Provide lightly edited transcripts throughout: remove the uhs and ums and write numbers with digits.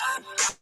Memories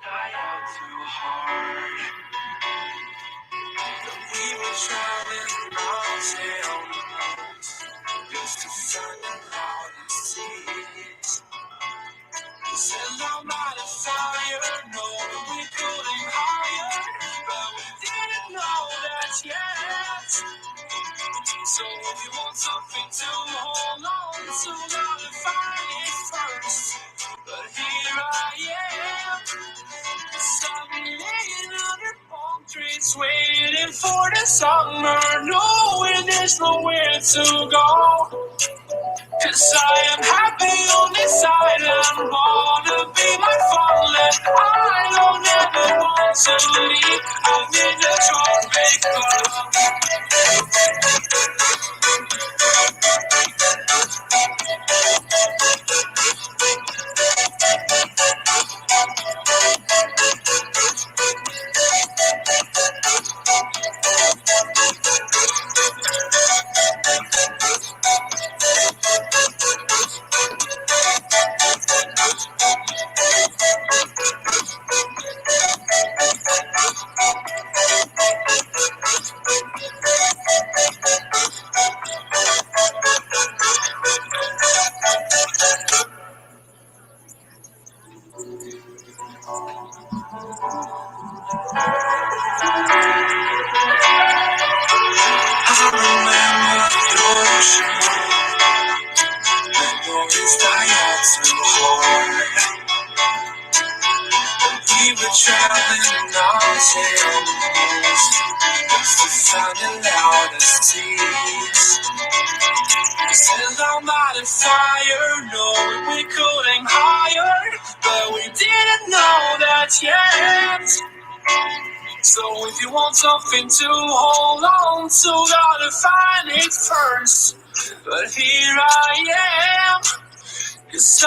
die out too hard. We were traveling miles and miles just to find the loudest seas. We set our mind on fire, knowing we couldn't higher, but we didn't know that yet. So if you want something to hold on to, gotta find it first. But here I am, sunny under palm trees, waiting for the summer, knowing there's nowhere to go. 'Cause I am happy on this island, wanna be my fatherland. I don't ever want to leave, I'm in the tropic club. I remember the ocean, memories die out too hard. We were traveling miles and miles just to find the loudest seas. We set our mind on fire, knowing we couldn't higher, but we didn't know that yet. So if you want something to hold on to, gotta find it first. But here I am, 'cause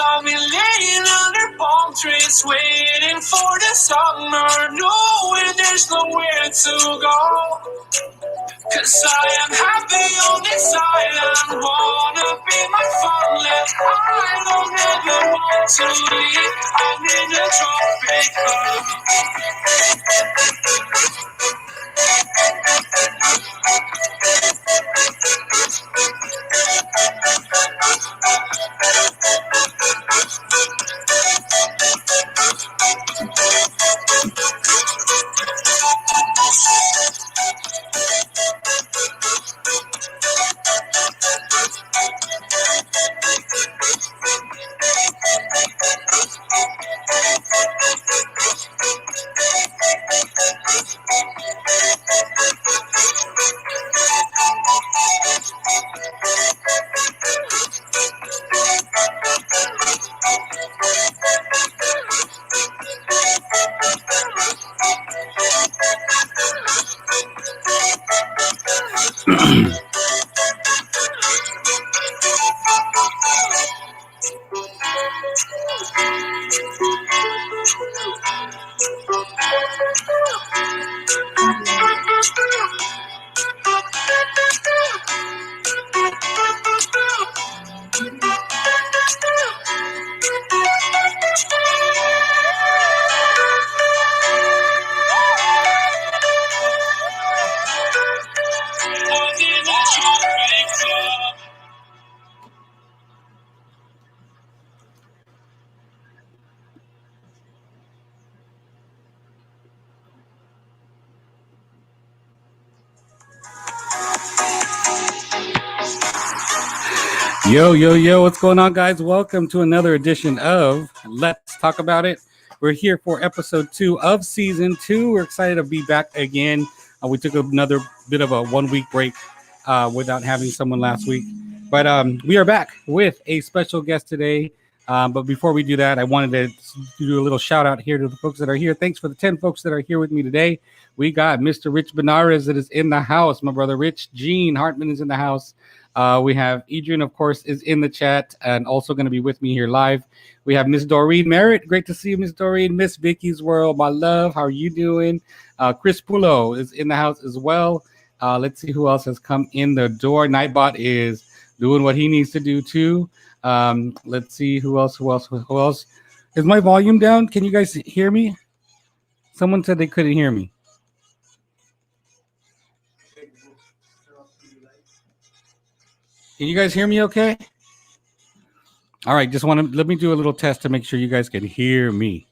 I've been laying under palm trees, waiting for the summer, knowing there's nowhere to go. 'Cause I am happy on this island, wanna be my farmland. I don't ever want to leave, I'm in the tropic club. Yo, yo, yo, what's going on, guys? Welcome to another edition of Let's Talk About It. We're here for episode 2 of season 2. We're excited to be back again. We took another bit of a 1 week break without having someone last week. But we are back with a special guest today. But before we do that, I wanted to do a little shout out here to the folks that are here. Thanks for the 10 folks that are here with me today. We got Mr. Rich Benares that is in the house. My brother Rich Gene Hartman is in the house. We have Edrian, of course, is in the chat and also going to be with me here live. We have Miss Doreen Merritt. Great to see you, Miss Doreen. Miss Vicky's World, my love. How are you doing? Chris Pulo is in the house as well. Let's see who else has come in the door. Nightbot is doing what he needs to do too. Let's see who else. Is my volume down? Can you guys hear me? Someone said they couldn't hear me. Can you guys hear me okay? All right, let me do a little test to make sure you guys can hear me.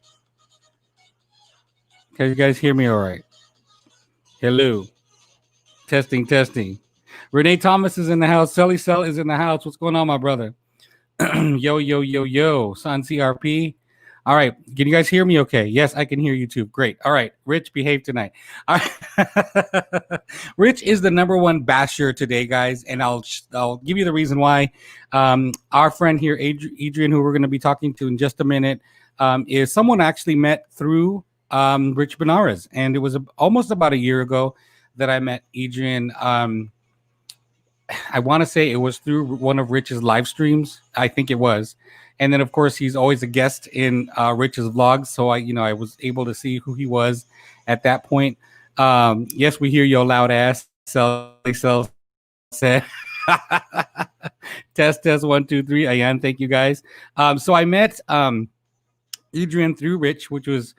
Can you guys hear me all right? Hello. Testing. Renee Thomas is in the house. Selly Cell is in the house. What's going on, my brother? Yo. Son CRP. All right. Can you guys hear me okay? Yes, I can hear you too. Great. All right. Rich, behave tonight. All right. Rich is the number one basher today, guys, and I'll give you the reason why. Our friend here, Edrian, who we're going to be talking to in just a minute, is someone I actually met through Rich Benares, and it was almost about a year ago that I met Edrian. I want to say it was through one of Rich's live streams. I think it was. And then, of course, he's always a guest in Rich's vlogs. So I was able to see who he was at that point. Yes, we hear your loud ass. Cell said. Test 1 2 3. Ayan, thank you guys. So I met Edrian through Rich, which was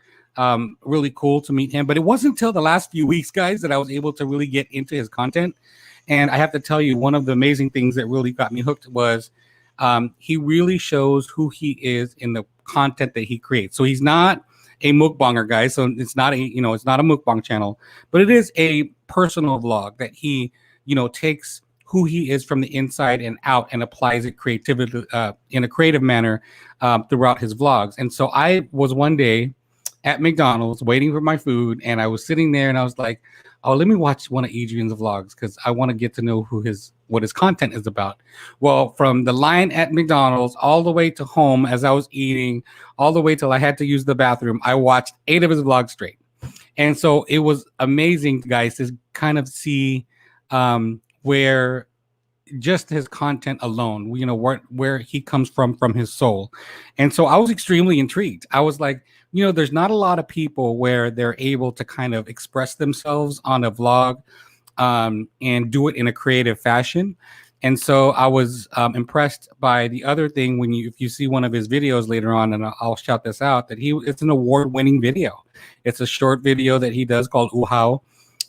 really cool to meet him. But it wasn't until the last few weeks, guys, that I was able to really get into his content. And I have to tell you, one of the amazing things that really got me hooked was he really shows who he is in the content that he creates. So he's not a mukbanger, guys. So it's not a mukbang channel, but it is a personal vlog that he, takes who he is from the inside and out and applies it creatively in a creative manner throughout his vlogs. And so I was one day at McDonald's waiting for my food, and I was sitting there and I was like, oh, let me watch one of Adrian's vlogs because I want to get to know what his content is about. Well, from the line at McDonald's all the way to home as I was eating, all the way till I had to use the bathroom, I watched 8 of his vlogs straight. And so it was amazing, guys, to kind of see where just his content alone, where he comes from his soul. And so I was extremely intrigued. I was like, there's not a lot of people where they're able to kind of express themselves on a vlog and do it in a creative fashion. And so I was impressed by the other thing if you see one of his videos later on, and I'll shout this out, that it's an award-winning video. It's a short video that he does called Uhaw.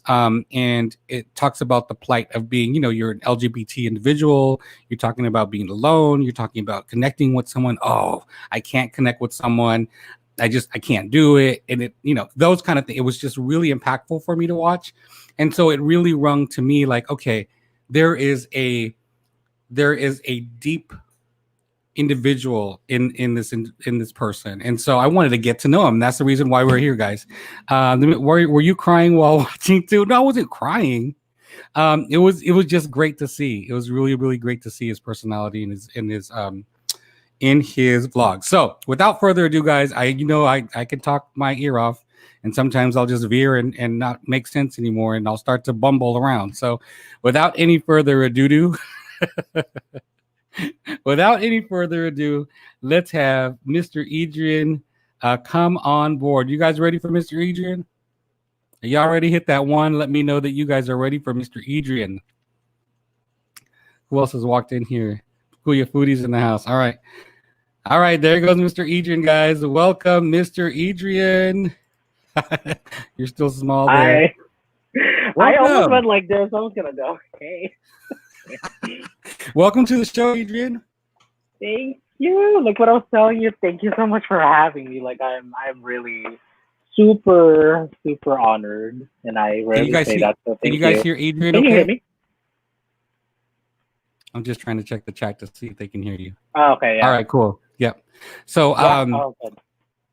And it talks about the plight of being, you're an LGBT individual. You're talking about being alone. You're talking about connecting with someone. Oh, I can't connect with someone. I can't do it. And it, those kind of things. It was just really impactful for me to watch. And so it really rung to me like, okay, there is a deep individual in this person. And so I wanted to get to know him. That's the reason why we're here, guys. Were you crying while watching too? No, I wasn't crying. It was just great to see. It was really, really great to see his personality in his vlog. So without further ado, guys, I can talk my ear off, and sometimes I'll just veer and not make sense anymore, and I'll start to bumble around. So without any further ado, let's have Mr. Edrian come on board. You guys ready for Mr. Edrian? Are y'all ready? Hit that one. Let me know that you guys are ready for Mr. Edrian. Who else has walked in here? Kuya Foodies in the house. All right. There goes Mr. Edrian, guys. Welcome, Mr. Edrian. You're still small there. I almost went like this. I was going to go, okay. Welcome to the show, Edrian. Thank you. Like what I was telling you, thank you so much for having me. Like I'm really super, super honored, and I rarely say that. So can you guys hear Edrian? Can you hear me? I'm just trying to check the chat to see if they can hear you. Oh, okay, All yeah. right, cool. Yep. So, Yeah. Oh, good.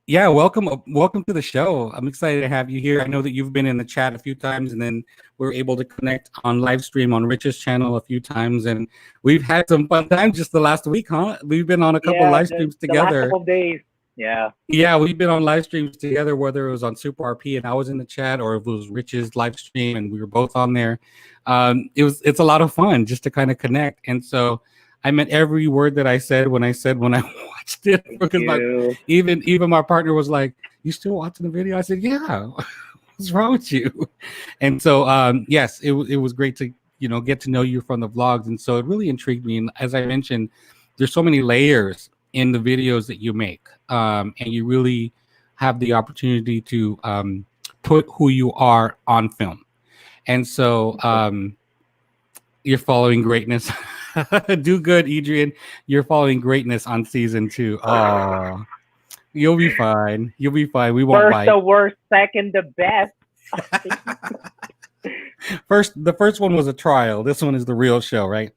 yeah, welcome to the show. I'm excited to have you here. I know that you've been in the chat a few times, and then we're able to connect on live stream on Rich's channel a few times, and we've had some fun times just the last week, huh? We've been on a couple Yeah, live streams the last together. couple of days. Yeah. Yeah, we've been on live streams together, whether it was on Super RP and I was in the chat, or if it was Rich's live stream and we were both on there. It's a lot of fun just to kind of connect. And so I meant every word that I said when I watched it, Thank because you. even my partner was like, "You still watching the video?" I said, "Yeah." What's wrong with you? And so yes, it was great to get to know you from the vlogs, and so it really intrigued me. And as I mentioned, there's so many layers in the videos that you make, and you really have the opportunity to put who you are on film. And so you're following greatness. Do good, Edrian. You're following greatness on season 2. Oh, you'll be fine. You'll be fine. We won't First bite. the worst, second the best. The first one was a trial. This one is the real show, right?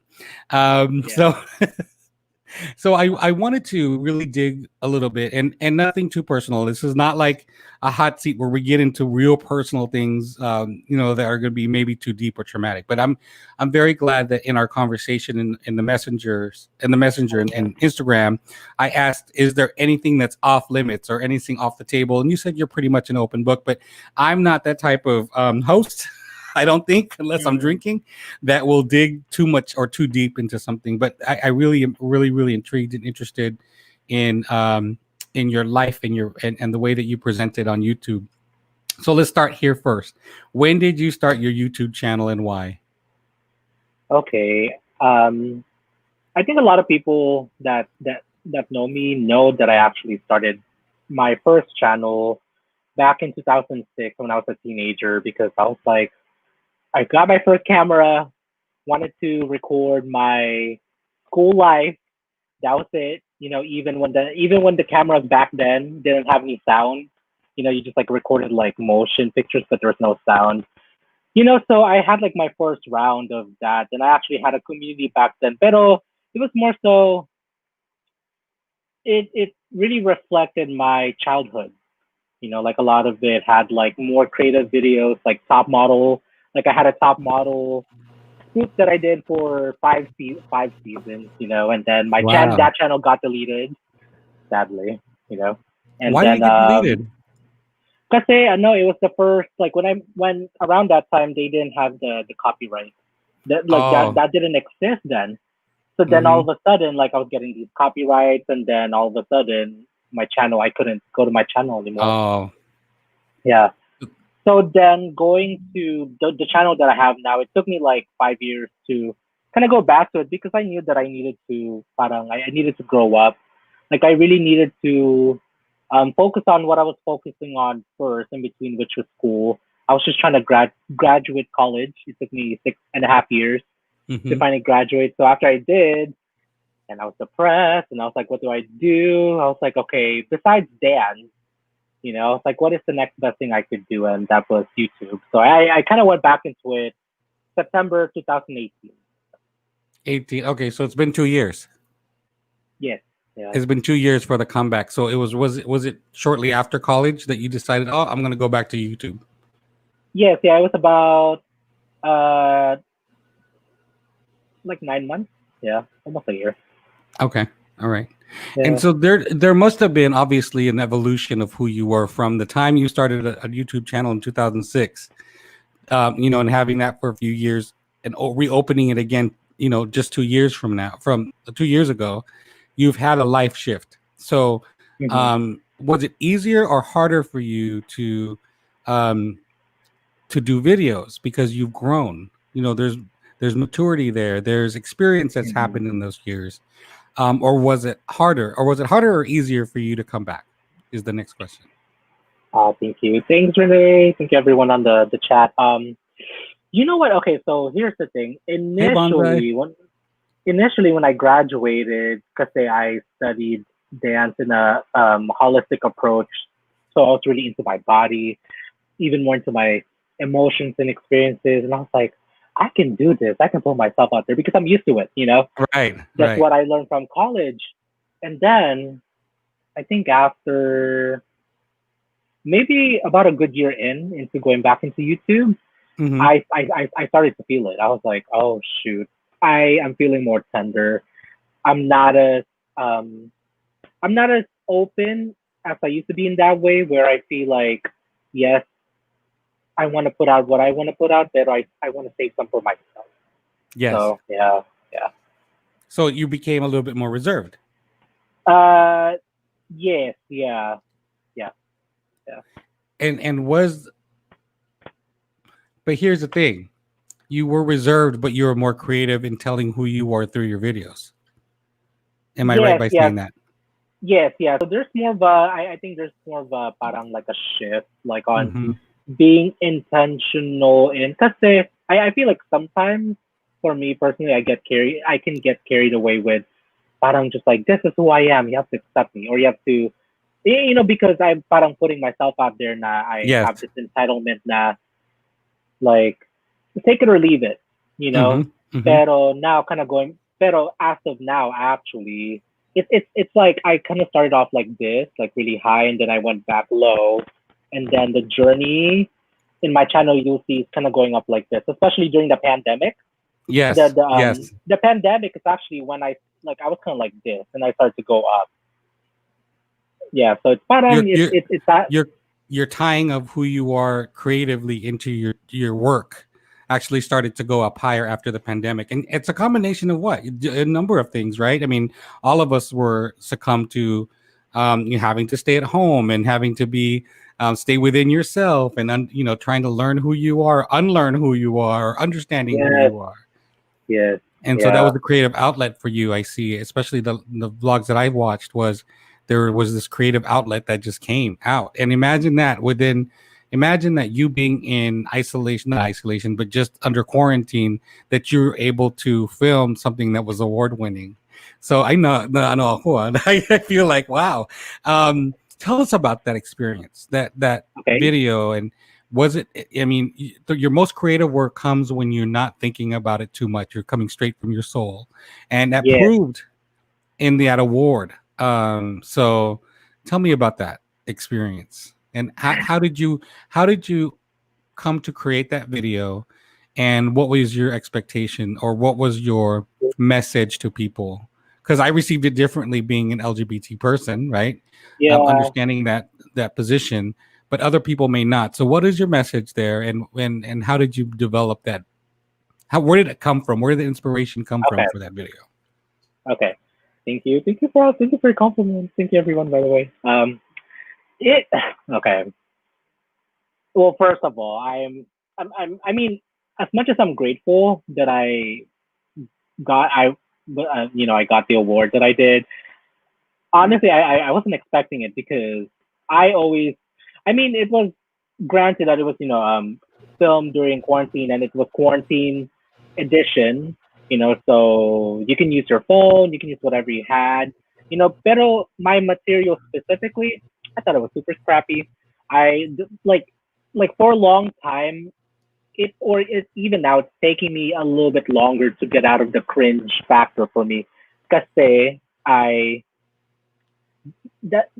Yeah. So I wanted to really dig a little bit, and nothing too personal. This is not like a hot seat where we get into real personal things, that are going to be maybe too deep or traumatic. But I'm very glad that in our conversation in the messenger and Instagram, I asked, is there anything that's off limits or anything off the table? And you said you're pretty much an open book, but I'm not that type of host. I don't think, unless I'm drinking, that will dig too much or too deep into something. But I really am really intrigued and interested in your life and and the way that you present it on YouTube. So let's start here first. When did you start your YouTube channel and why? Okay. I think a lot of people that know me know that I actually started my first channel back in 2006 when I was a teenager, because I was like, I got my first camera, wanted to record my school life. That was it. Even when the cameras back then didn't have any sound, you just like recorded like motion pictures, but there was no sound. So I had like my first round of that, and I actually had a community back then. Pero it was more so, it really reflected my childhood. Like a lot of it had like more creative videos, like top model. Like I had a top model shoot that I did for five seasons, and then Wow. that channel got deleted, sadly, and Why did then it get deleted? kasi no, it was the first, like when around that time they didn't have the copyright. That didn't exist then. So then all of a sudden, like I was getting these copyrights, and then all of a sudden my channel, I couldn't go to my channel anymore. Oh. Yeah. So then going to the channel that I have now, it took me like 5 years to kind of go back to it, because I knew that I needed to, I needed to grow up. Like I really needed to focus on what I was focusing on first, in between, which was school. I was just trying to graduate college. It took me 6.5 years to finally graduate. So after I did, and I was depressed, and I was like, what do I do? I was like, okay, besides dance, it's like, what is the next best thing I could do? And that was YouTube. So I kind of went back into it September 2018. 18. Okay, so it's been 2 years. Yes. Yeah. It's been 2 years for the comeback. So was it shortly after college that you decided, oh, I'm going to go back to YouTube? Yes. Yeah. It was about like 9 months. Yeah, almost a year. Okay. All right. Yeah. And so there must have been obviously an evolution of who you were from the time you started a YouTube channel in 2006, and having that for a few years and reopening it again, just 2 years from 2 years ago, you've had a life shift. So was it easier or harder for you to do videos because you've grown? There's maturity there. There's experience that's happened in those years. Or was it harder? Or was it harder or easier for you to come back? Is the next question. Thank you. Thanks, Renee. Thank you, everyone on the chat. You know what? Okay, so here's the thing. Initially, when I graduated, because I studied dance in a holistic approach, so I was really into my body, even more into my emotions and experiences, and I was like, I can do this. I can put myself out there because I'm used to it. Right, That's right. what I learned from college. And then I think after maybe about a good year into going back into YouTube, Mm-hmm. I started to feel it. I was like, oh shoot, I am feeling more tender. I'm not as um I'm not as open as I used to be in that way where I feel like, yes, I want to put out what I want to put out, but I want to save some for myself. Yes. So yeah, yeah. So you became a little bit more reserved. Uh, yes, yeah, yeah, yeah. And was but here's the thing. You were reserved, but you were more creative in telling who you are through your videos. Am I right Yes, by yes, saying that? yes, yeah. So there's more of a, I think there's more of a parang like a shift, like on Mm-hmm. being intentional in, kasi I feel like sometimes for me personally, I can get carried away with parang just like, this is who I am, you have to accept me, or you have to, because I'm parang putting myself out there na I Yes. have this entitlement na, like, take it or leave it, you Mm-hmm. know. Mm-hmm. Pero now, pero as of now, actually, it's like I kind of started off like this, like really high, and then I went back low, and then the journey in my channel you'll see is kind of going up like this, especially during the pandemic. The Yes. the Yes. um the pandemic is actually when I was kind of like this, and I started to go up. Yeah, so it's You're parang you're it's that. you're you're tying of who you are creatively into your work actually started to go up higher after the pandemic, and it's a combination of what a number of things, right? I mean, all of us were succumbed to having to stay at home and having to be stay within yourself and trying to learn who you are, unlearn who you are, understanding who Yes, you are. yes, And so that yeah, was the creative outlet for you. I see, especially the vlogs that I watched was there was this creative outlet that just came out. And imagine that you being in isolation, not isolation, but just under quarantine, that you're able to film something that was award winning. So I know, no, no, hold on. I feel like, wow. Tell us about that experience, that okay, video, and was it? I mean, your most creative work comes when you're not thinking about it too much. You're coming straight from your soul, and that yes. proved in that award. So tell me about that experience, and how did you come to create that video, and what was your expectation, or what was your message to people? Because I received it differently, being an LGBT person, right? Yeah. Understanding that position, but other people may not. So, what is your message there, and how did you develop that? Where did it come from? Where did the inspiration come from Okay. for that video? Okay. Thank you. Thank you for your compliments. Thank you, everyone. By the way. It. Okay. Well, first of all, I mean, as much as I'm grateful that got, I, I got the award that I did. Honestly, I wasn't expecting it because I always, I mean, it was granted that it was, filmed during quarantine and it was quarantine edition, so you can use your phone, you can use whatever you had, pero my material specifically, I thought it was super scrappy. Like for a long time, even now, it's taking me a little bit longer to get out of the cringe factor for me. Kasi I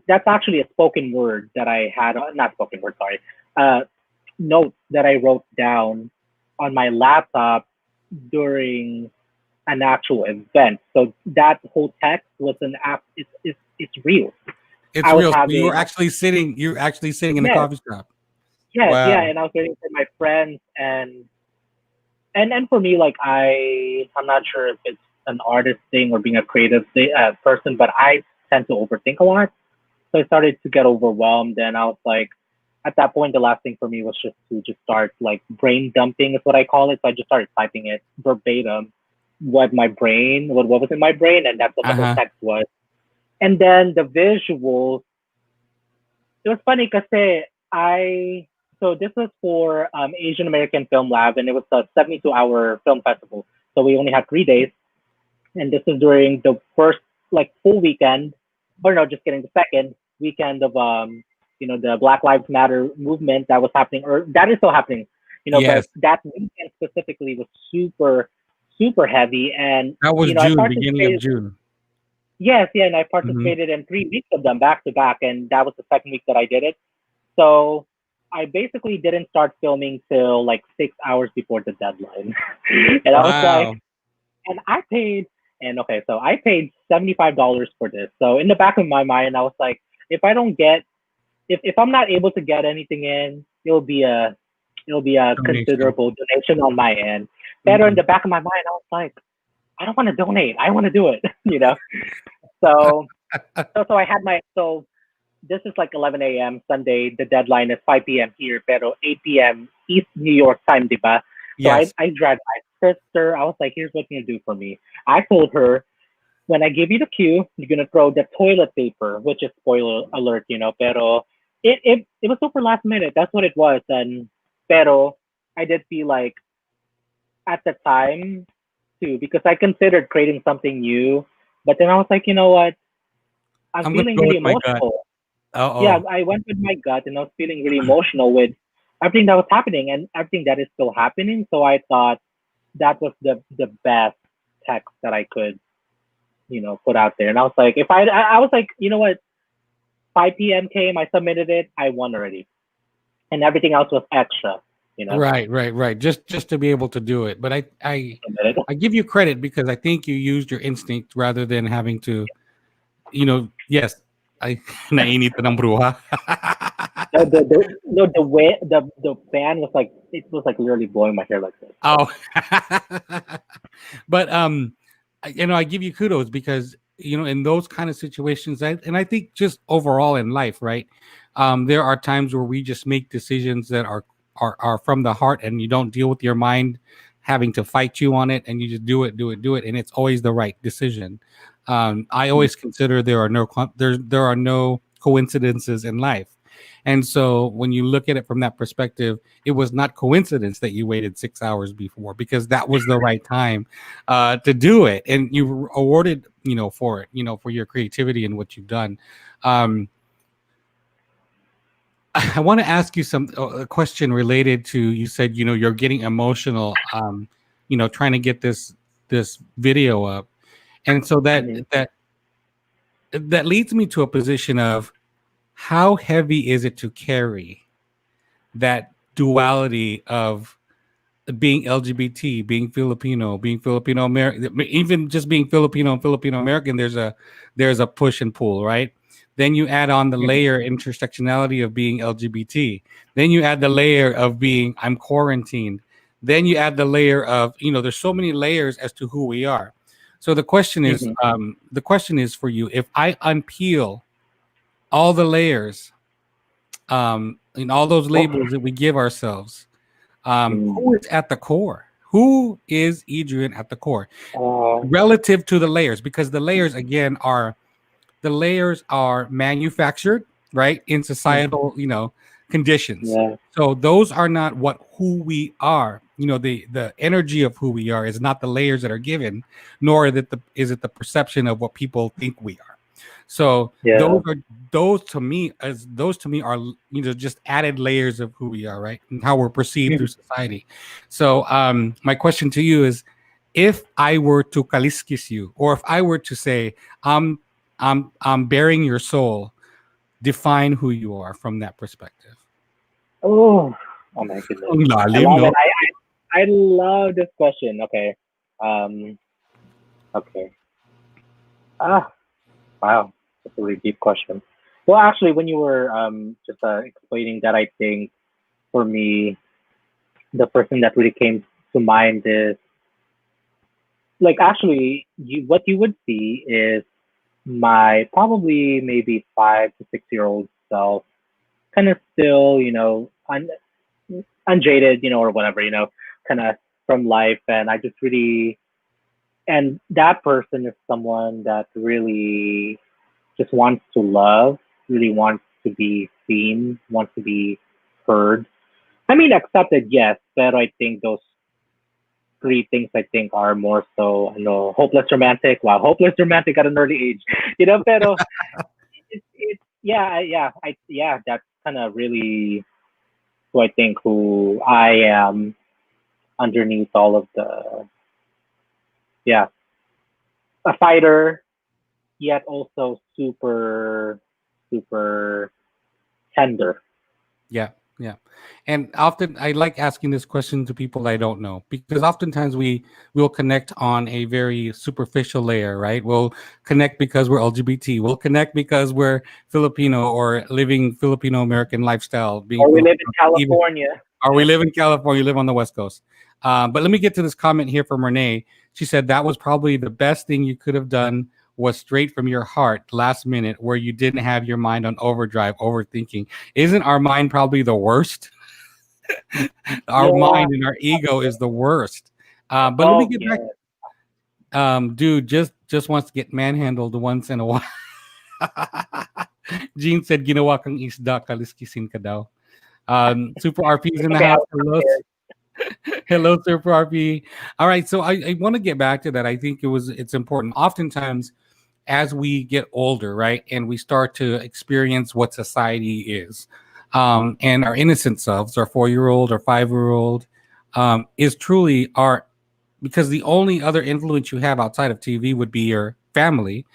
that's actually a spoken word that I had, not spoken word, sorry, uh, notes that I wrote down on my laptop during an actual event. So that whole text was an app. It's real. It's I was real. So you were having actually sitting. You're actually sitting in a yes, coffee shop. yes, yeah, Wow. and I was waiting for my friends and for me, like I'm not sure if it's an artist thing or being a creative person, but I tend to overthink a lot. So I started to get overwhelmed, and I was like, at that point, the last thing for me was just start like brain dumping is what I call it. So I just started typing it verbatim, what was in my brain, and that's what the Uh whole huh. text was. And then the visuals, it was funny because so this was for Asian American Film Lab, and it was a 72-hour film festival. So we only had 3 days, and this is during the first like full weekend, or no, just kidding, the second weekend of the Black Lives Matter movement that was happening, or that is still happening But Yes, that weekend specifically was super, super heavy. And, that was I June, beginning of participated, June. yes, yeah, and I Hmm. participated in 3 weeks of them back to back. And that was the second week that I did it. So I basically didn't start filming till like 6 hours before the deadline. And I was like, Wow. and I paid, and okay, so I paid $75 for this. So in the back of my mind, I was like, if I don't get, if I'm not able to get anything in, it'll be a Donation. considerable donation on my end. But in Hmm. the back of my mind, I was like, I don't want to donate. I want to do it, So, so I had so this is like 11 a.m. Sunday. The deadline is 5 p.m. here, pero 8 p.m. East New York time, diba? So I, Yes. I dragged my sister. I was like, here's what you're gonna do for me. I told her, when I give you the cue, you're gonna throw the toilet paper, which is spoiler alert, pero it was super last minute. That's what it was. And pero I did feel like at the time too, because I considered creating something new, but then I was like, you know what? I'm I'm gonna feeling go really with my gut. emotional. Yeah, Uh-oh. I went with my gut and I was feeling really emotional with everything that was happening and everything that is still happening. So I thought that was the best text that I could, put out there. And I was like, if I was like, you know what, 5 p.m. came, I submitted it, I won already, and everything else was extra, you know. Right, right, right. Just to be able to do it. But Submitted. I give you credit because I think you used your instinct rather than having to, yes, I nainita ng bruha. No, the way the fan was like, it was like literally blowing my hair like this. Oh. But I give you kudos because in those kind of situations, and I think just overall in life, right? There are times where we just make decisions that are from the heart, and you don't deal with your mind having to fight you on it, and you just do it, do it, do it, and it's always the right decision. I always consider there are no coincidences in life, and so when you look at it from that perspective, it was not coincidence that you waited 6 hours before because that was the right time to do it, and you were awarded for it, for your creativity and what you've done. um, I want to ask you a question related to, you said you're getting emotional, trying to get this video up, and so Mm-hmm. that leads me to a position of how heavy is it to carry that duality of being LGBT, being Filipino American, even just being Filipino and Filipino American, there's a push and pull, right? Then you add on the Mm-hmm. layer intersectionality of being LGBT. Then you add the layer of being I'm quarantined. Then you add the layer of there's so many layers as to who we are. So Mm-hmm. the question is for you: if I unpeel all the layers, and all those Oh, labels that we give ourselves, mm. who is at the core? Who is Adrian at the core uh, relative to the layers? Because the layers are manufactured, right, in mm, societal, conditions. yeah, So those are not who we are. The energy of who we are is not the layers that are given, nor is it the perception of what people think we are. So yeah. those to me are just added layers of who we are, right, and how we're perceived through Mhm. society. So my question to you is, if I were to kaliskis you, or if I were to say I'm bearing your soul, define who you are from that perspective. Oh, oh my goodness. Ang I lalim, love no? it. I love this question. Okay. Um, okay. Ah, wow. That's a really deep question. Well, actually, when you were just explaining that, I think for me, the person that really came to mind is like actually, what you would see is my probably maybe 5 to 6 year old self, kind of still, unjaded, or whatever, kind of from life. And I just really, and that person is someone that really just wants to love, really wants to be seen, wants to be heard. I mean, accepted, yes, but I think those three things I think are more so, hopeless romantic. Wow, hopeless romantic at an early age, pero yeah, yeah, that's kind of really to I think who I am underneath all of the yeah, a fighter, yet also super tender. Yeah, yeah. And often I like asking this question to people I don't know because oftentimes we'll connect on a very superficial layer, right? We'll connect because we're LGBT. We'll connect because we're Filipino or living Filipino American lifestyle, being Or we live in Filipino, even California. or we live in California, live on the West Coast. But let me get to this comment here from Renee. She said that was probably the best thing you could have done was straight from your heart last minute where you didn't have your mind on overdrive, overthinking. Isn't our mind probably the worst? Our Yeah. mind and our ego is the worst. But let me Oh get back. yeah. Dude just wants to get manhandled once in a while. Gene said, ginawa kang isda, kaliskisin ka daw. Super RP's in the Okay, I house. was Hello, prepared. hello, Super RP. All right, so I want to get back to that. I think it's important. Oftentimes, as we get older, right, and we start to experience what society is, and our innocent selves, our 4-year-old or 5-year-old, is truly our because the only other influence you have outside of TV would be your family.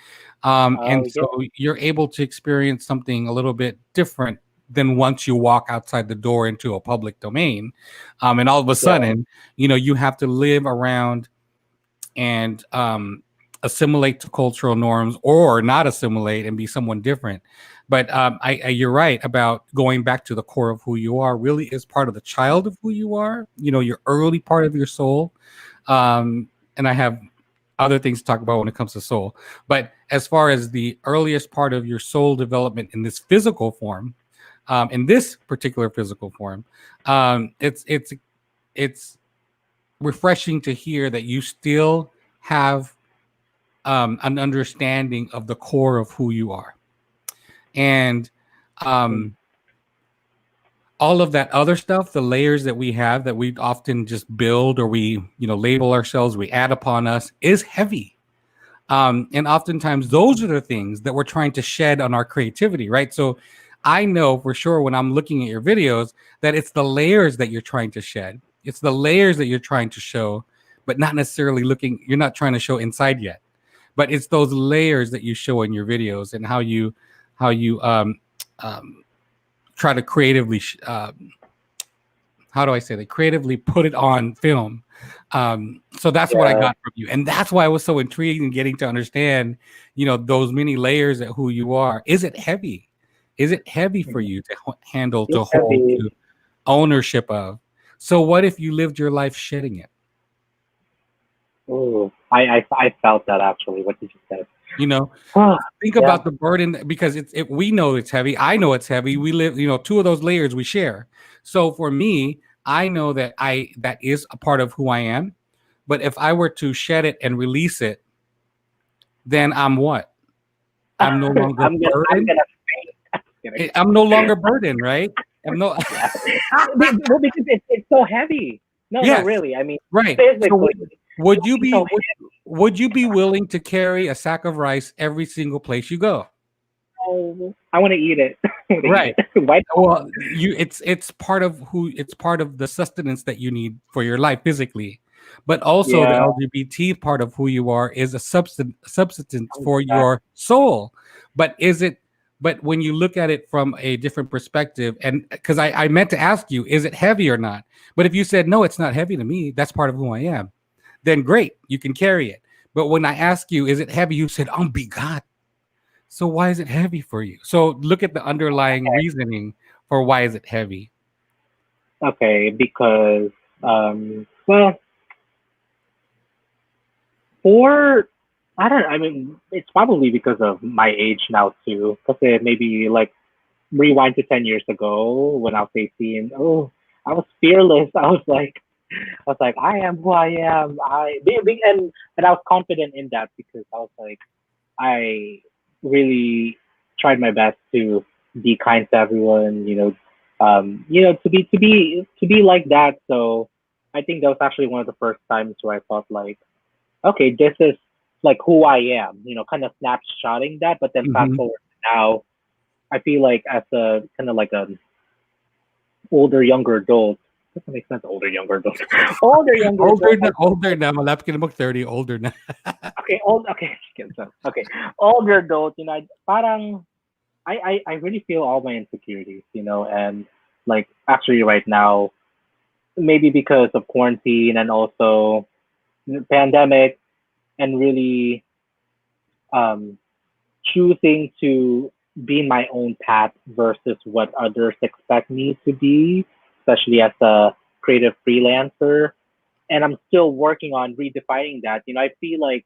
And Oh yeah. so you're able to experience something a little bit different than once you walk outside the door into a public domain. And all of a Yeah. sudden, you have to live around and assimilate to cultural norms or not assimilate and be someone different. But you're right about going back to the core of who you are really is part of the child of who you are, your early part of your soul. And I have other things to talk about when it comes to soul. But as far as the earliest part of your soul development in this physical form, in this particular physical form, it's refreshing to hear that you still have an understanding of the core of who you are, and Mm. um, all of that other stuff, the layers that we have that we often just build or we label ourselves, we add upon us, is heavy. And oftentimes those are the things that we're trying to shed on our creativity, right? So I know for sure when I'm looking at your videos that it's the layers that you're trying to shed. It's the layers that you're trying to show, but not necessarily you're not trying to show inside yet. But it's those layers that you show in your videos and how you um, try to creatively how do I say that? Creatively put it on film. So that's what I Yeah. got from you, and that's why I was so intrigued in getting to understand, those many layers of who you are. Is it heavy? Is it heavy for Mm. you to handle, to It's hold, heavy. to ownership of? So what if you lived your life shedding it? Oh, I felt that actually. What did you say? You know, Oh, think yeah. about the burden because we know it's heavy. I know it's heavy. We live, two of those layers we share. So for me, I know that is a part of who I am. But if I were to shed it and release it, then I'm what? I'm no longer I'm burdened. gonna kidding. I'm no longer burdened, right? I'm no. Yeah. Well, because it's so heavy. No, no, Yes, really. I mean, right. So physically, would it'll you be so be heavy. would you be willing to carry a sack of rice every single place you go? I want to eat it. I want to eat Right. it. Why? Well, it's part of the sustenance that you need for your life physically, but also the Yeah. LGBT part of who you are is a substance for Yeah. your soul. But is it? But when you look at it from a different perspective, and because I meant to ask you, is it heavy or not? But if you said no, it's not heavy to me. That's part of who I am. Then great, you can carry it. But when I ask you, is it heavy? You said, God. So why is it heavy for you? So look at the underlying reasoning for why is it heavy. Okay, because well, for I don't. I mean, it's probably because of my age now too. Because maybe like rewind to 10 years ago when I was 18. Oh, I was fearless. I was like, I am who I am. And I was confident in that because I was like, I really tried my best to be kind to everyone. To be like that. So I think that was actually one of the first times where I felt like, okay, this is like who I am. Kind of snapshotting that. But then fast Mhm. forward to now, I feel like as a kind of like older younger adults. Doesn't make sense. Older younger adults. Older younger Older adults. na, older na. Malapit ka na mag-30, older na. Okay, old. Okay, okay. Older adults. Parang I really feel all my insecurities. And like actually right now, maybe because of quarantine and also the pandemic, and really um choosing to be my own path versus what others expect me to be, especially as a creative freelancer. And I'm still working on redefining that. I feel like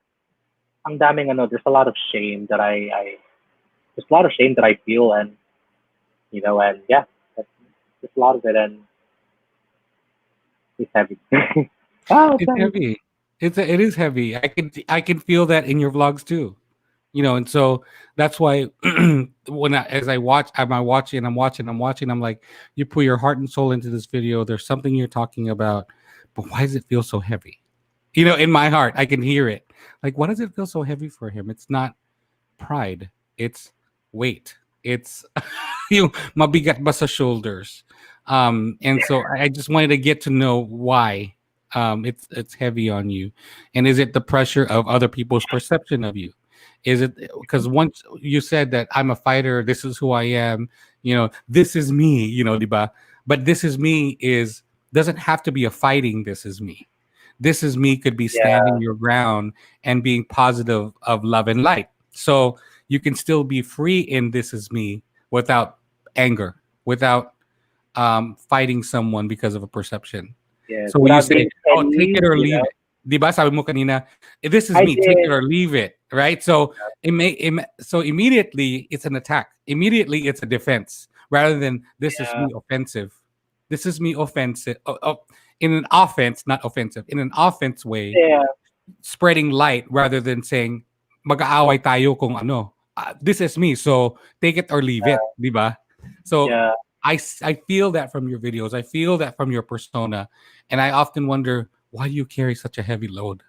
ang daming there's a lot of shame that there's a lot of shame that I feel, and yeah, that's, there's a lot of it, and it's heavy. Oh, it's It's heavy. heavy. It is heavy. I can feel that in your vlogs too. And so that's why as I watch, I'm like, you put your heart and soul into this video. There's something you're talking about, but why does it feel so heavy? In my heart, I can hear it. Like, why does it feel so heavy for him? It's not pride. It's weight. It's mabigat ba sa shoulders. And so I just wanted to get to know why it's heavy on you. And is it the pressure of other people's perception of you? Is it because once you said that I'm a fighter, this is who I am, this is me, diba? But this is me is doesn't have to be a fighting this is me. This is me could be Yeah, standing your ground and being positive of love and light. So you can still be free in this is me without anger, without fighting someone because of a perception. yes. So when you Without say, being "Oh, take petty, it or leave it," di ba? Sabi mo kanina, this is I me, take did. it or leave it, right? So so immediately it's an attack. Immediately it's a defense rather than this is Yeah, me offensive. This is me offensive. In an offense, not offensive. In an offense way, yeah, spreading light rather than saying mag-aaway tayo kung ano. This is me, so take it or leave it, di ba? So yeah, I feel that from your videos. I feel that from your persona, and I often wonder why do you carry such a heavy load?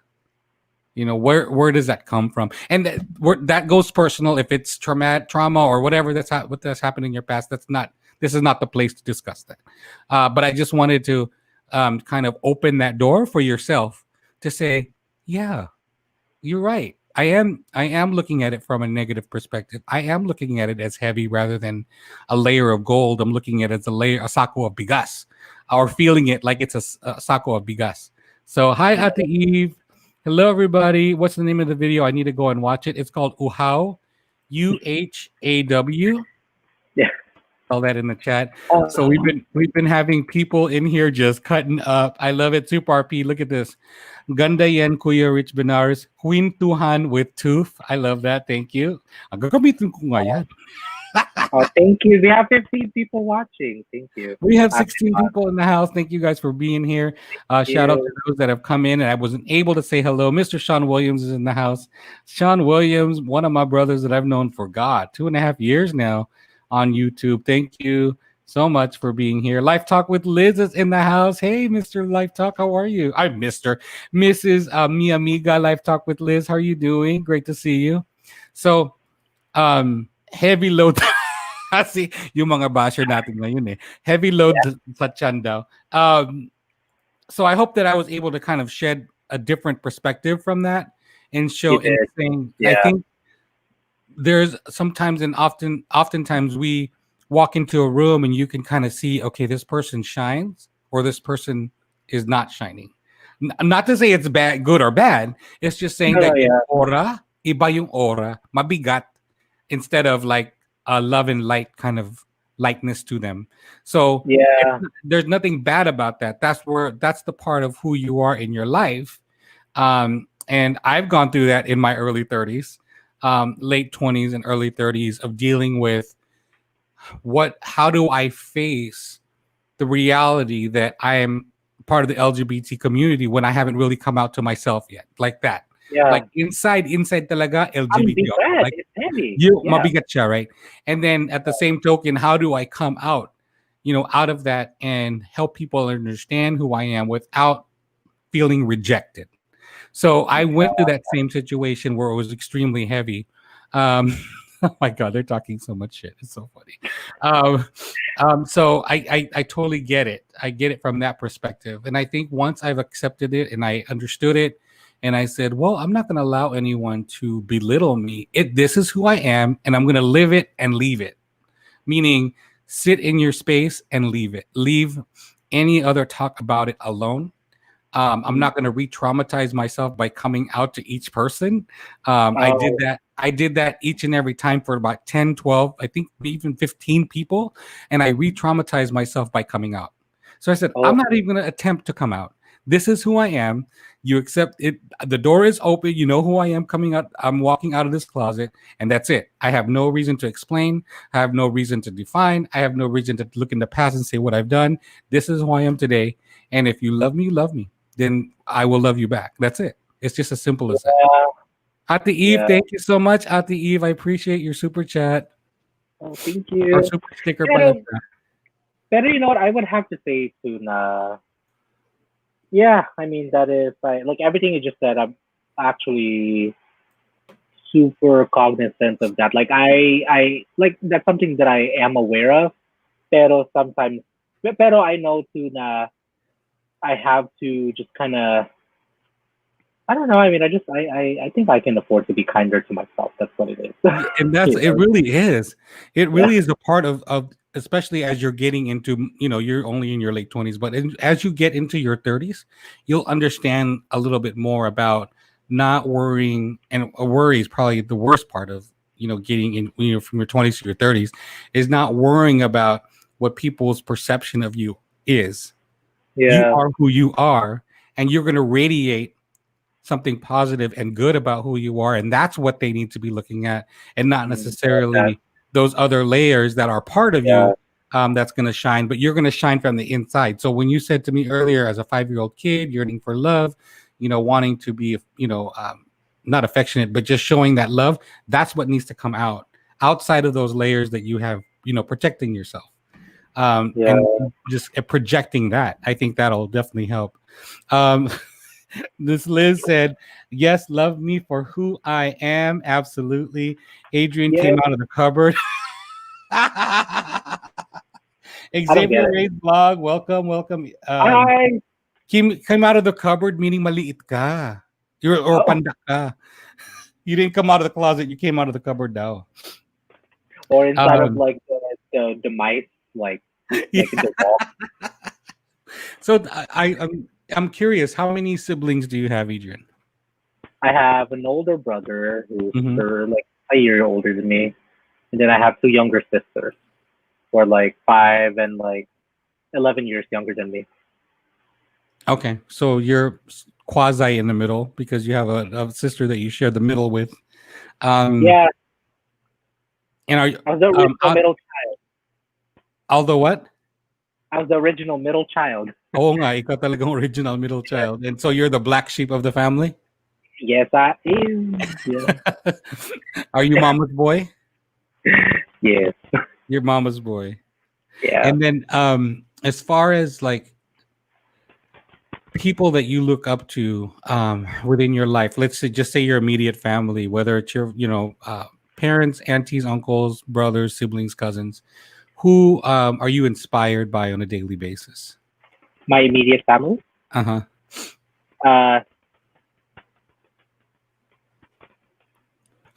Where does that come from? And that goes personal. If it's trauma or whatever what that's happened in your past, that's not. This is not the place to discuss that. But I just wanted to kind of open that door for yourself to say, yeah, you're right. I am looking at it from a negative perspective. I am looking at it as heavy rather than a layer of gold. I'm looking at it as a sako of bigas, or feeling it like it's a sako of bigas. So hi Ate Eve. Hello everybody. What's the name of the video? I need to go and watch it. It's called Uhaw. UHAW. yeah. All that in the chat. So Uh, we've been having people in here just cutting up. I love it. Super RP. Look at this. Ganda yan, Kuya Rich Benares. Queen Tuhan with tooth. I love that. Thank you. Ang gagamitin ko nga yan. oh, thank you. We have 15 people watching. Thank you. We have Happy 16 people in the house. Thank you guys for being here. Shout out to you. those that have come in and I wasn't able to say hello. Mr. Sean Williams is in the house. Sean Williams, one of my brothers that I've known for 2.5 years now on YouTube. Thank you so much for being here. Life Talk with Liz is in the house. Hey, Mr. Life Talk, how are you? I'm Mrs. Mi Amiga Life Talk with Liz. How are you doing? Great to see you. So, heavy load. Kasi yung mga basher natin ngayon eh. Heavy load sa tiyan daw. So I hope that I was able to kind of shed a different perspective from that and show You and did. saying, I Yeah. think there's sometimes and oftentimes we walk into a room and you can kind of see, okay, this person shines or this person is not shining. Not to say it's bad, good or bad. It's just saying No, that yeah. yung aura, iba yung aura, mabigat, instead of like a love and light kind of lightness to them. So Yeah. there's nothing bad about that. That's the part of who you are in your life. And I've gone through that in my early 30s, late 20s and early 30s of dealing with how do I face the reality that I am part of the LGBT community when I haven't really come out to myself yet, like that. Yeah. Like inside talaga I'm LGBT big ako. bad. Like It's heavy. you Yeah. mabigat siya, right? And then at the same token, how do I come out, out of that and help people understand who I am without feeling rejected? So I went through that same situation where it was extremely heavy. Oh my God, they're talking so much shit. It's so funny. um, so I totally get it. I get it from that perspective. And I think once I've accepted it and I understood it, and I said, well, I'm not going to allow anyone to belittle me. This is who I am, and I'm going to live it and leave it. Meaning, sit in your space and leave it. Leave any other talk about it alone. I'm not going to re-traumatize myself by coming out to each person. I did that each and every time for about 10, 12, I think even 15 people. And I re-traumatized myself by coming out. So I said, I'm not even going to attempt to come out. This is who I am. You accept it. The door is open. You know who I am coming out. I'm walking out of this closet, and that's it. I have no reason to explain. I have no reason to define. I have no reason to look in the past and say what I've done. This is who I am today. And if you love me, then I will love you back. That's it. It's just as simple as that. Ate Eve, thank you so much. Ate Eve, I appreciate your super chat. Oh, thank you. Or super sticker. Pero you know what? I would have to say too na. Yeah, I mean that is like everything you just said. I'm actually super cognizant of that. Like I like that's something that I am aware of. Pero sometimes, pero I know too na I have to just kind of. I don't know. I mean, I think I can afford to be kinder to myself. That's what it is. And it really is. It really is a part of especially as you're getting into, you're only in your late 20s, but as you get into your 30s, you'll understand a little bit more about not worrying. And a worry is probably the worst part of, getting in, from your 20s to your 30s, is not worrying about what people's perception of you is. You are who you are, and you're going to radiate something positive and good about who you are, and that's what they need to be looking at, and not necessarily those other layers that are part of you that's going to shine, but you're going to shine from the inside. So when you said to me earlier, as a 5-year-old kid yearning for love, wanting to be not affectionate, but just showing that love, that's what needs to come out outside of those layers that you have, protecting yourself. And just projecting that, I think that'll definitely help. This Liz said, yes, love me for who I am. Absolutely. Adrian came out of the cupboard. Xavier Ray's blog. Welcome. Hi. Came out of the cupboard, meaning maliit ka. Or pandak ka. You didn't come out of the closet. You came out of the cupboard now. Or inside of like the mice, like in the wall. So I'm curious, how many siblings do you have, Edrian? I have an older brother who's like a year older than me, and then I have 2 younger sisters who are like 5 and like 11 years younger than me. Okay, so you're quasi in the middle because you have a sister that you share the middle with. Yeah. And I was the original middle child. Although what? I was the original middle child. Oo nga, ikaw talagang original middle child. And so you're the black sheep of the family? Yes, I am. Yeah. Are you mama's boy? Yes. You're mama's boy. Yeah. And then as far as like people that you look up to within your life, let's say your immediate family, whether it's your, parents, aunties, uncles, brothers, siblings, cousins, who are you inspired by on a daily basis? My immediate family? Uh-huh.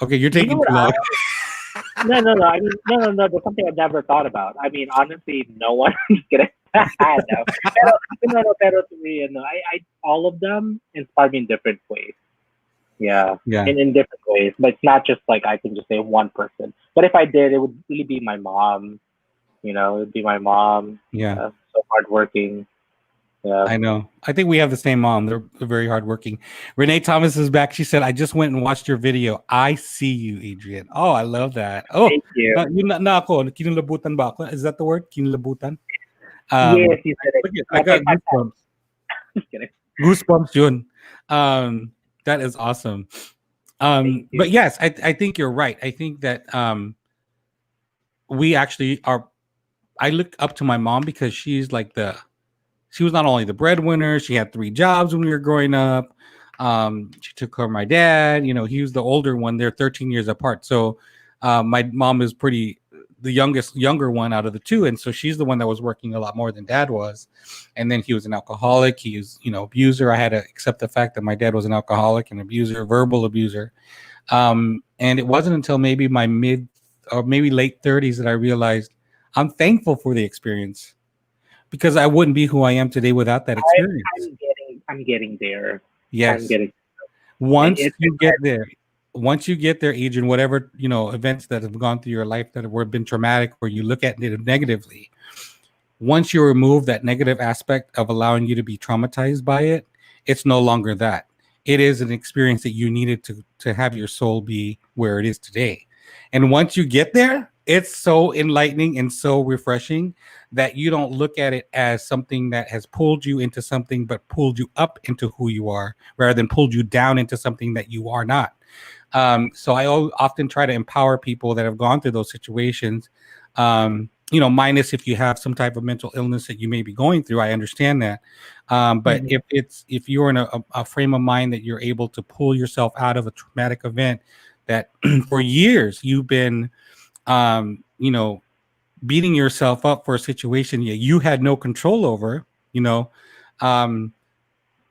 Okay, you're taking too long. No. I mean, no. There's something I've never thought about. I mean, honestly, no one. Just kidding. No. Pero to me, I all of them inspire me in different ways. Yeah. In different ways, but it's not just like I can just say one person. But if I did, it would really be my mom. It would be my mom. Yeah. So hardworking. Yeah. I know. I think we have the same mom. They're very hardworking. Renee Thomas is back. She said, I just went and watched your video. I see you, Adrian. Oh, I love that. Oh, thank you. Kinlabutan ba ako? Is that the word? Kinlabutan? Yes, you said it. I got goosebumps. Just kidding. Goosebumps, yun. That is awesome. But yes, I think you're right. I think that we actually are. I look up to my mom because she's like she was not only the breadwinner, she had 3 jobs when we were growing up. She took care of my dad. He was the older one. They're 13 years apart. So my mom is pretty the younger one out of the two, and so she's the one that was working a lot more than dad was. And then he was an alcoholic. He was, abuser. I had to accept the fact that my dad was an alcoholic and abuser, verbal abuser. And it wasn't until maybe my mid or maybe late 30s that I realized I'm thankful for the experience, because I wouldn't be who I am today without that experience. I'm getting there. Yes. I'm getting once you get there, Adrian, whatever events that have gone through your life that have been traumatic, or you look at it negatively, once you remove that negative aspect of allowing you to be traumatized by it, it's no longer that. It is an experience that you needed to have your soul be where it is today. And once you get there, it's so enlightening and so refreshing that you don't look at it as something that has pulled you into something, but pulled you up into who you are, rather than pulled you down into something that you are not. So I often try to empower people that have gone through those situations. Minus if you have some type of mental illness that you may be going through, I understand that. But if you're in a frame of mind that you're able to pull yourself out of a traumatic event that for years you've been, beating yourself up for a situation you had no control over,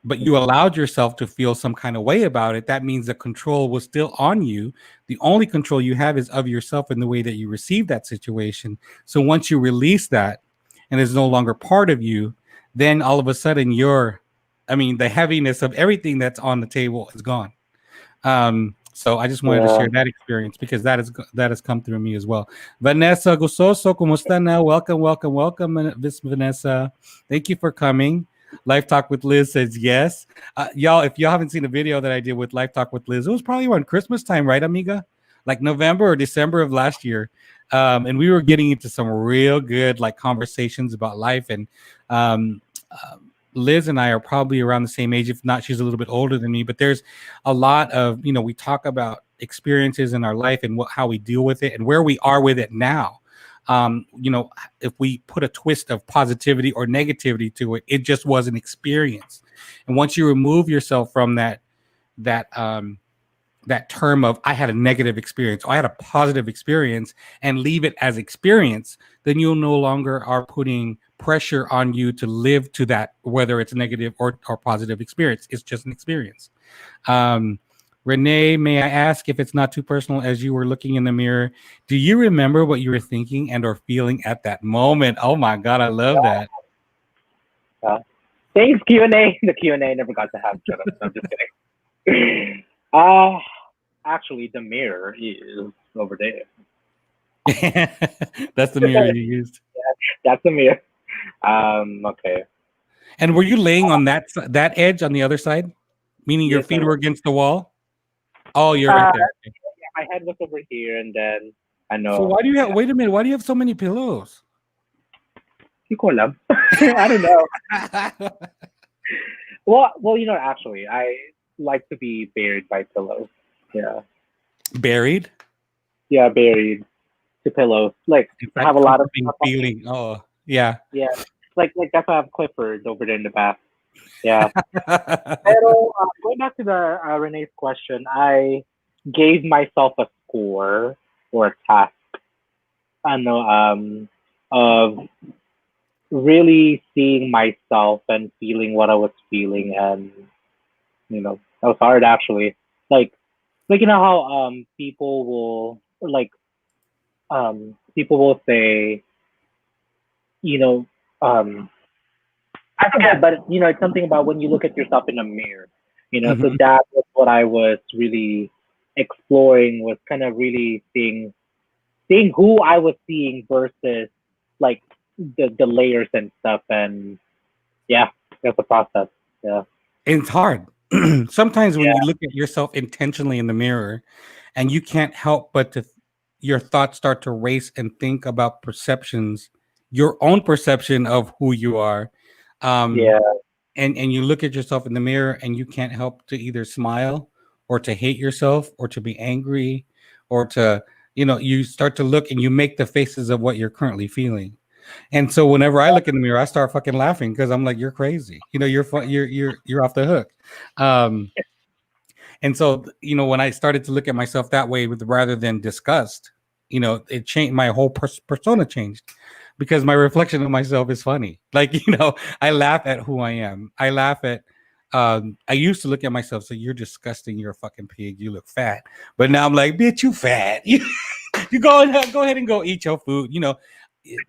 but you allowed yourself to feel some kind of way about it, that means the control was still on you. The only control you have is of yourself in the way that you receive that situation. So once you release that and it's no longer part of you, then all of a sudden the heaviness of everything that's on the table is gone. So I just wanted to share that experience, because that has come through me as well. Vanessa Gustoso, ¿cómo está now? Welcome, Miss Vanessa. Thank you for coming. Life Talk with Liz says yes. Y'all, if y'all haven't seen the video that I did with Life Talk with Liz, it was probably around Christmas time, right, amiga? Like November or December of last year. And we were getting into some real good conversations about life. And Liz and I are probably around the same age. If not, she's a little bit older than me. But there's a lot of, we talk about experiences in our life and how we deal with it and where we are with it now. If we put a twist of positivity or negativity to it, it just was an experience. And once you remove yourself from that term of I had a negative experience or I had a positive experience and leave it as experience, then you'll no longer are putting pressure on you to live to that, whether it's negative or positive experience. It's just an experience. Renee, may I ask, if it's not too personal, as you were looking in the mirror, do you remember what you were thinking and or feeling at that moment? Oh my God, I love that. Thanks, Q&A. The Q&A never got to have. Shut up. I'm just kidding. Actually, the mirror is over there. That's the mirror you used. Yeah, that's the mirror. Okay. And were you laying on that edge on the other side, meaning your feet were against the wall? Oh, you're right there. Yeah, my head was over here, and then I know. So why do you have? Wait a minute. Why do you have so many pillows? I don't know. Well, actually, I like to be buried by pillows. Yeah. Buried? Yeah, buried to pillows. Like I have a lot of feeling. Oh, yeah. Yeah. Like that's why I have Clifford over there in the back. Yeah. Pero going back to the Renee's question, I gave myself a score or a task. Of really seeing myself and feeling what I was feeling, and that was hard actually. Like how people will say, I forget, but it's something about when you look at yourself in a mirror, So that was what I was really exploring, was kind of really seeing who I was seeing versus like the layers and stuff, and yeah, that's the process. Yeah, and it's hard. Sometimes when you look at yourself intentionally in the mirror, and you can't help but your thoughts start to race and think about perceptions, your own perception of who you are. And you look at yourself in the mirror and you can't help to either smile or to hate yourself or to be angry or to, you start to look and you make the faces of what you're currently feeling. And so whenever I look in the mirror, I start fucking laughing because I'm like, you're crazy. You're off the hook. And so, when I started to look at myself that way rather than disgust, it changed. My whole persona changed because my reflection of myself is funny. Like, I laugh at who I am. I laugh at. I used to look at myself, say, "You're disgusting. You're a fucking pig. You look fat." But now I'm like, "Bitch, you fat. You go ahead and go eat your food."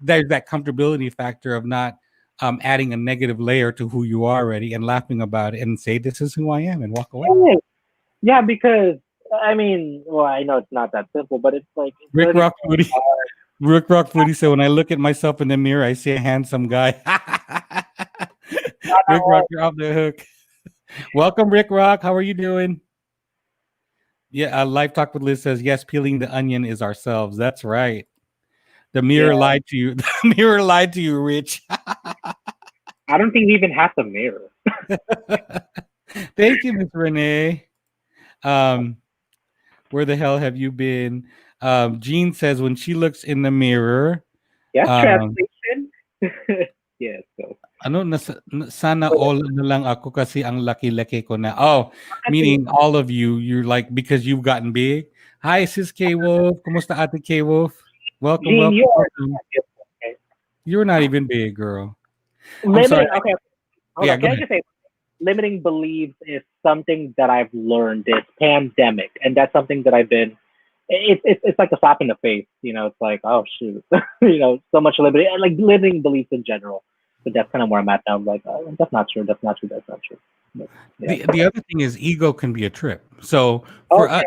There's that comfortability factor of not adding a negative layer to who you are already and laughing about it and say, "This is who I am," and walk away. Yeah, because I mean, well, I know it's not that simple, but it's like it's Rick really Rock Foodie. Rick Rock Foodie said, "When I look at myself in the mirror, I see a handsome guy." Rick Rock, you're off the hook. Welcome, Rick Rock. How are you doing? Yeah, Live Talk with Liz says, yes, peeling the onion is ourselves. That's right. The mirror lied to you. The mirror lied to you, Rich. I don't think we even have the mirror. Thank you, Miss Renee. Where the hell have you been? Jean says, when she looks in the mirror. Yes, translation. Yes. So. Ano, sana all na lang ako kasi ang laki-laki ko na. Oh, meaning all of you, you're like, because you've gotten big. Hi, sis K-Wolf. Kumusta ate K-Wolf? Welcome, Jean, welcome. You're not even big, girl. I'm sorry. Okay. Hold on. Can I just say, limiting beliefs is something that I've learned this pandemic, and that's something that I've been. It's like a slap in the face, It's like, oh shoot, so much limiting beliefs in general. But that's kind of where I'm at now. I'm like, oh, that's not true. That's not true. That's not true. But, yeah. The other thing is ego can be a trip. So for us,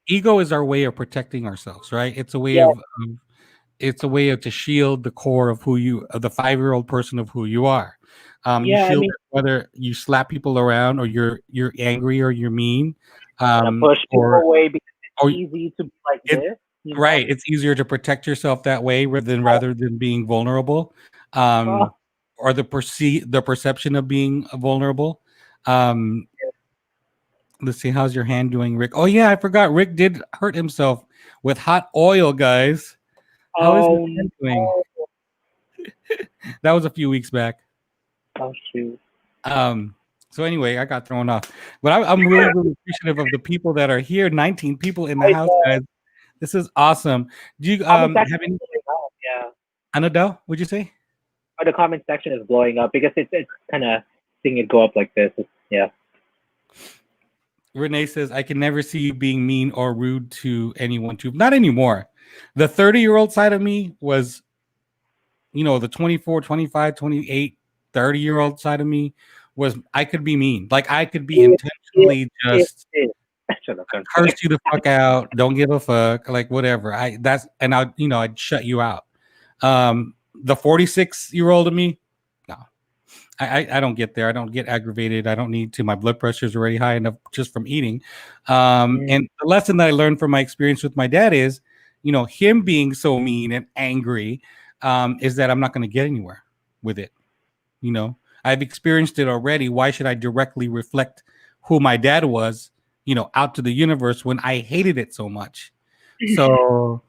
ego is our way of protecting ourselves, right? It's a way of to shield the core of the 5-year-old person of who you are. You shield it whether you slap people around or you're angry or you're mean. Push people away because it's easy to be like this. Right. It's easier to protect yourself that way rather than being vulnerable. Or the perception of being vulnerable. Let's see, how's your hand doing, Rick? Oh yeah, I forgot. Rick did hurt himself with hot oil, guys. How is his hand doing? That was a few weeks back. Oh shoot. So anyway, I got thrown off. But I'm really, really appreciative of the people that are here. 19 people in the house, guys. This is awesome. Do you have any? Anadel, would you say? Oh, the comment section is blowing up because it's kind of seeing it go up like this. Renee says, I can never see you being mean or rude to anyone. Not anymore. The 30-year-old side of me was, the 24, 25, 28, 30-year-old side of me was I could be mean. Like I could be intentionally just curse you the fuck out. Don't give a fuck. Like whatever. I'd shut you out. The 46-year-old of me, no, I don't get there. I don't get aggravated. I don't need to. My blood pressure is already high enough just from eating. And the lesson that I learned from my experience with my dad is, him being so mean and angry, is that I'm not going to get anywhere with it. I've experienced it already. Why should I directly reflect who my dad was, out to the universe when I hated it so much? So,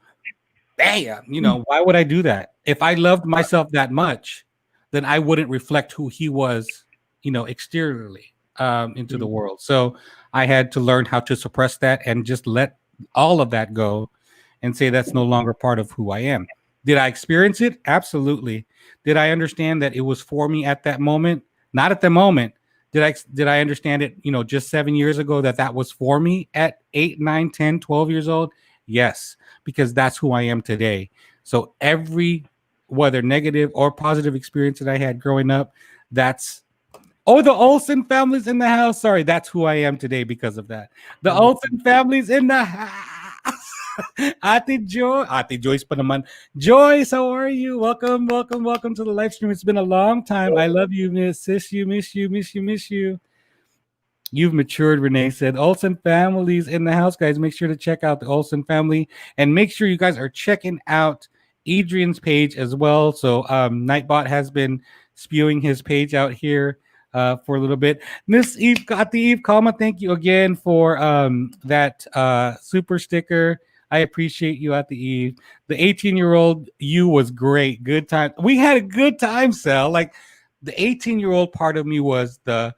damn, why would I do that? If I loved myself that much, then I wouldn't reflect who he was, exteriorly into the world. So I had to learn how to suppress that and just let all of that go and say that's no longer part of who I am. Did I experience it? Absolutely. Did I understand that it was for me at that moment? Not at the moment. Did I understand it, just 7 years ago that was for me at 8, 9, 10, 12 years old? Yes, because that's who I am today. So whether negative or positive experience that I had growing up, the Olsen family's in the house. Sorry, that's who I am today because of that. The Olsen family's in the house. Ate Joyce pa naman. Joyce, how are you? Welcome to the live stream. It's been a long time. I love you, miss you, miss you. You've matured, Renee said. Olsen family's in the house, guys. Make sure to check out the Olsen family and make sure you guys are checking out Edrian's page as well. So Nightbot has been spewing his page out here for a little bit. Miss Eve got the Eve Kalma. Thank you again for that super sticker. I appreciate you at the Eve. The 18-year-old you was great. Good time. We had a good time, Sal. Like the 18-year-old part of me was the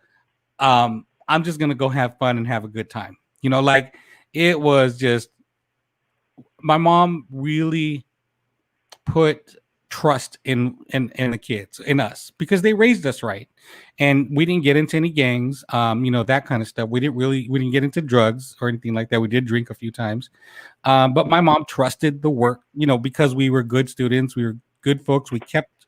I'm just gonna go have fun and have a good time. Like it was just my mom really put trust in the kids, in us, because they raised us right, and we didn't get into any gangs, that kind of stuff. We didn't get into drugs or anything like that. We did drink a few times, but my mom trusted the work, because we were good students, we were good folks, we kept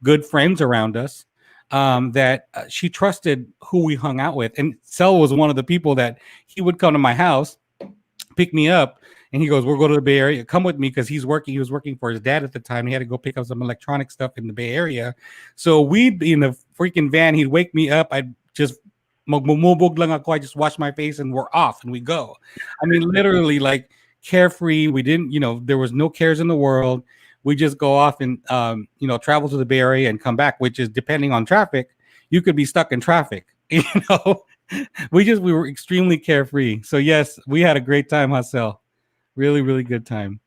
good friends around us. That she trusted who we hung out with, and Sel was one of the people that he would come to my house, pick me up, and he goes, "We'll go to the Bay Area. Come with me," because he's working. He was working for his dad at the time. He had to go pick up some electronic stuff in the Bay Area. So we'd be in the freaking van. He'd wake me up. I'd just magmumubog lang ako. I just wash my face and we're off and we go. I mean, literally like carefree. We didn't, there was no cares in the world. We just go off and travel to the Bay Area and come back, which is depending on traffic. You could be stuck in traffic, we were extremely carefree. So yes, we had a great time, Hassel. Really, really good time.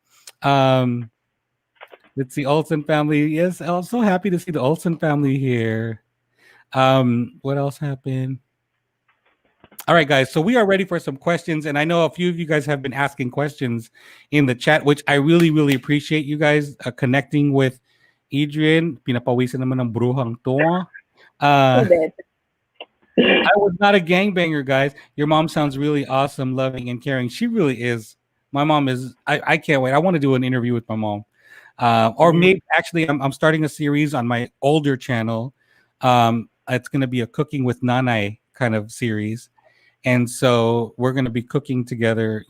Let's see, Olsen family. Yes, I'm so happy to see the Olsen family here. What else happened? All right, guys. So we are ready for some questions, and I know a few of you guys have been asking questions in the chat, which I really, really appreciate you guys connecting with Edrian. Pinapawisan naman ng bruhang to. I was not a gangbanger, guys. Your mom sounds really awesome, loving, and caring. She really is. My mom is. I can't wait. I want to do an interview with my mom. Or maybe actually, I'm starting a series on my older channel. It's going to be a cooking with Nanay kind of series. And so we're going to be cooking together,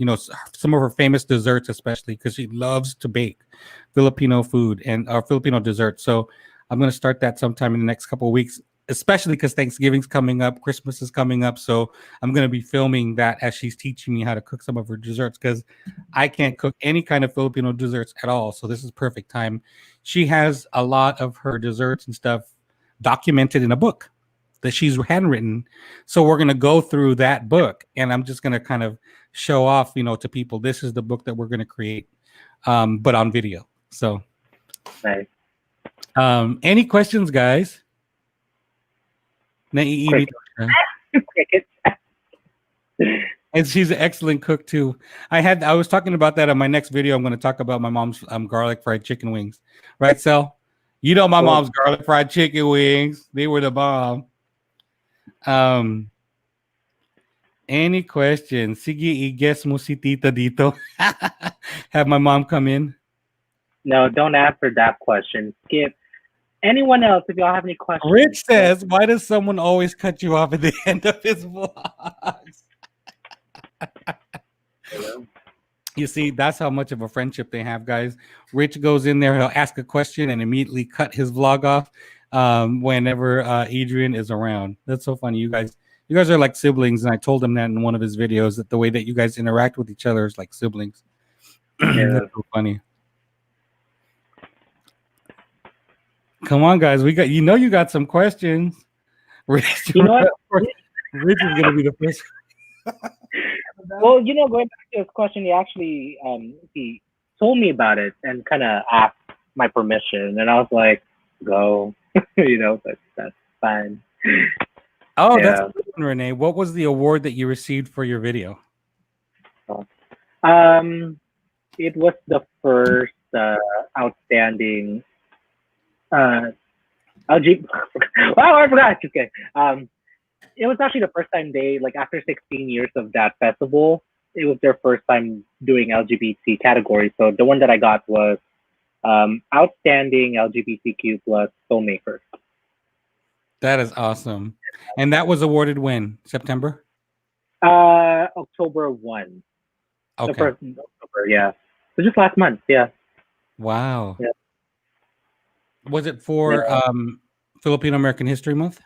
some of her famous desserts, especially because she loves to bake Filipino food and Filipino desserts. So I'm going to start that sometime in the next couple of weeks, especially because Thanksgiving's coming up, Christmas is coming up. So I'm going to be filming that as she's teaching me how to cook some of her desserts, because I can't cook any kind of Filipino desserts at all. So this is perfect time. She has a lot of her desserts and stuff documented in a book that she's handwritten. So we're going to go through that book, and I'm just going to kind of show off, to people, this is the book that we're going to create, but on video. So nice. Any questions, guys? Cricket. And she's an excellent cook too. I was talking about that on my next video. I'm going to talk about my mom's garlic fried chicken wings. Right, Sel? My mom's garlic fried chicken wings. They were the bomb. Any questions? Sige, i-guess mo si tita dito. Have my mom come in? No, don't answer that question. Skip. Anyone else, if y'all have any questions? Rich says, why does someone always cut you off at the end of his vlogs? You see, that's how much of a friendship they have, guys. Rich goes in there, he'll ask a question and immediately cut his vlog off whenever Edrian is around. That's so funny. You guys are like siblings, and I told him that in one of his videos, that the way that you guys interact with each other is like siblings. Yeah. That's so funny. Come on, guys. You got some questions. Rich, you know what? Rich is gonna be the first. Well, going back to his question, he told me about it and kind of asked my permission, and I was like, "Go," that's fine. Oh, yeah. That's good one, Renee. What was the award that you received for your video? It was the first outstanding LG. Wow, I forgot. Just kidding. It was actually the first time after 16 years of that festival, it was their first time doing LGBT category. So the one that I got was outstanding LGBTQ plus filmmaker. That is awesome. And that was awarded when? September? October 1. Okay. The 1st of October, yeah. So just last month, yeah. Wow. Yeah. Was it for Filipino American History Month?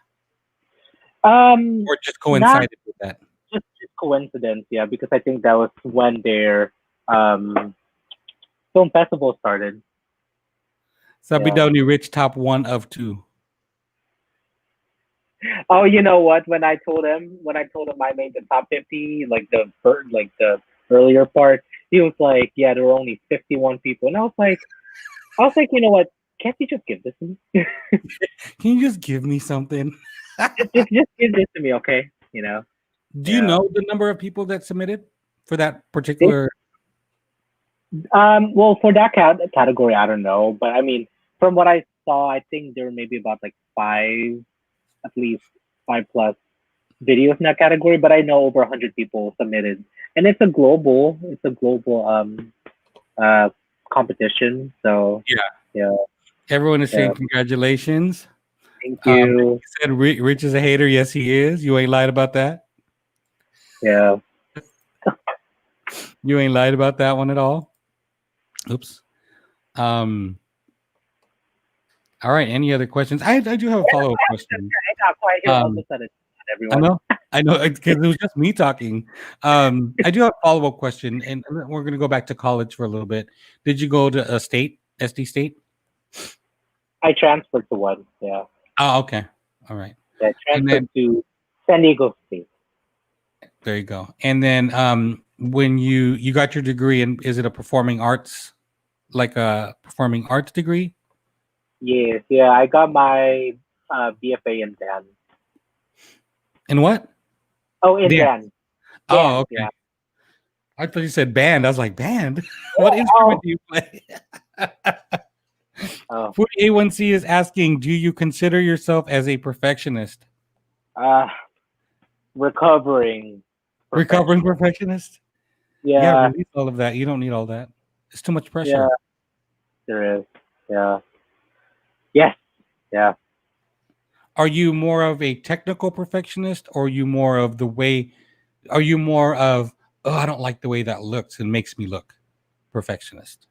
Or just coincided with that? Just coincidence, yeah, because I think that was when their film festival started. Sabi daw ni Rich, top 1 of 2. Oh, you know what? When I told him I made the top 50, the earlier part, he was like, "Yeah, there were only 51 people," and I was like, you know what? Can't you just give this to me? Can you just give me something? just give this to me, okay? Do you know the number of people that submitted for that particular? Well, for that category, I don't know, but I mean, from what I saw, I think there were maybe about like five, at least five plus videos in that category. But I know over 100 people submitted, and it's a global uh competition. So Yeah. yeah, Everyone is yeah. saying congratulations. Thank You you. said Rich is a hater. Yes, he is. You ain't lied about that. Yeah. You ain't lied about that one at all. Oops. Um. All right. Any other questions? I do have a follow up question. I got quiet here all of a Um. sudden. I Everyone. know. I know because it was just me talking. I do have a follow up question, and we're going to go back to college for a little bit. Did you go to a state, SD State? I transferred to one. Yeah. Oh, okay. All right. Yeah. I And transferred then to San Diego State. there you go. And then when you got your degree, and is it a performing arts, like a performing arts degree? Yes. Yeah. I got my BFA in dance. In what? Oh, in Dance. dance. Oh, Dance. okay. Yeah. I thought you said band. I was like, band? What Yeah. instrument Oh. do you play? Oh. 48-1C is asking, do you consider yourself as a perfectionist? Uh, recovering Recovering perfectionist. perfectionist? Yeah, Yeah. release all of that. You don't need all that. It's too much Yeah. pressure. There is. Yeah. Yes. Yeah. Are you more of a technical perfectionist, or are you more of the way, are you more of, oh, I don't like the way that looks and makes me look perfectionist?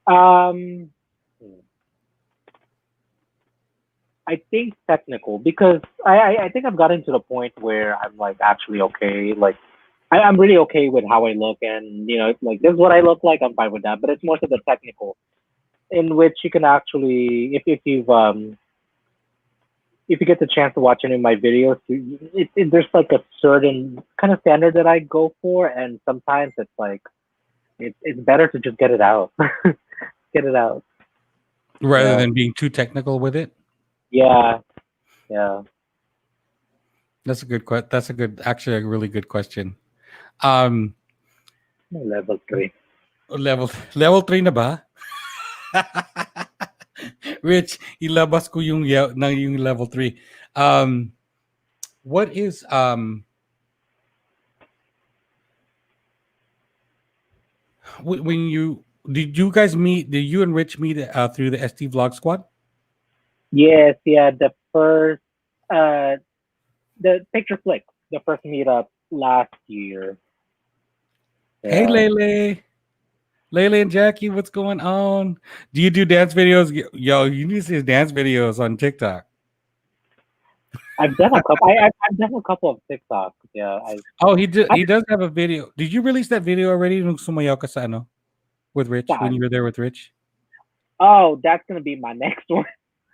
Um. I think technical because I think I've gotten to the point where I'm like actually okay. Like I'm really okay with how I look, and like this is what I look like. I'm fine with that. But it's more of the technical in which you can actually, if you get the chance to watch any of my videos, there's like a certain kind of standard that I go for, and sometimes it's like it's better to just get it out, get it out. Rather Yeah, than being too technical with it? yeah, yeah. That's a good question. That's a good, actually, a really good question. Um, Level 3. level 3 na ba? Rich, ilabas ko yung level 3. What is when you did you and Rich meet through the ST Vlog Squad? Yes, yeah. Uh, the picture flick, the first meetup last year. Hey, Yeah, Lele and Jackie, what's going on? Do you do dance videos? Yo, you need to see his dance videos on TikTok. I've done a couple. I've done a couple of TikToks. Yeah, Oh, he did. I He does have a video. Did you release that video already? Nung sumayaw ka sa ano, with Rich, when done. you were there with Rich? Oh, that's gonna be my next one.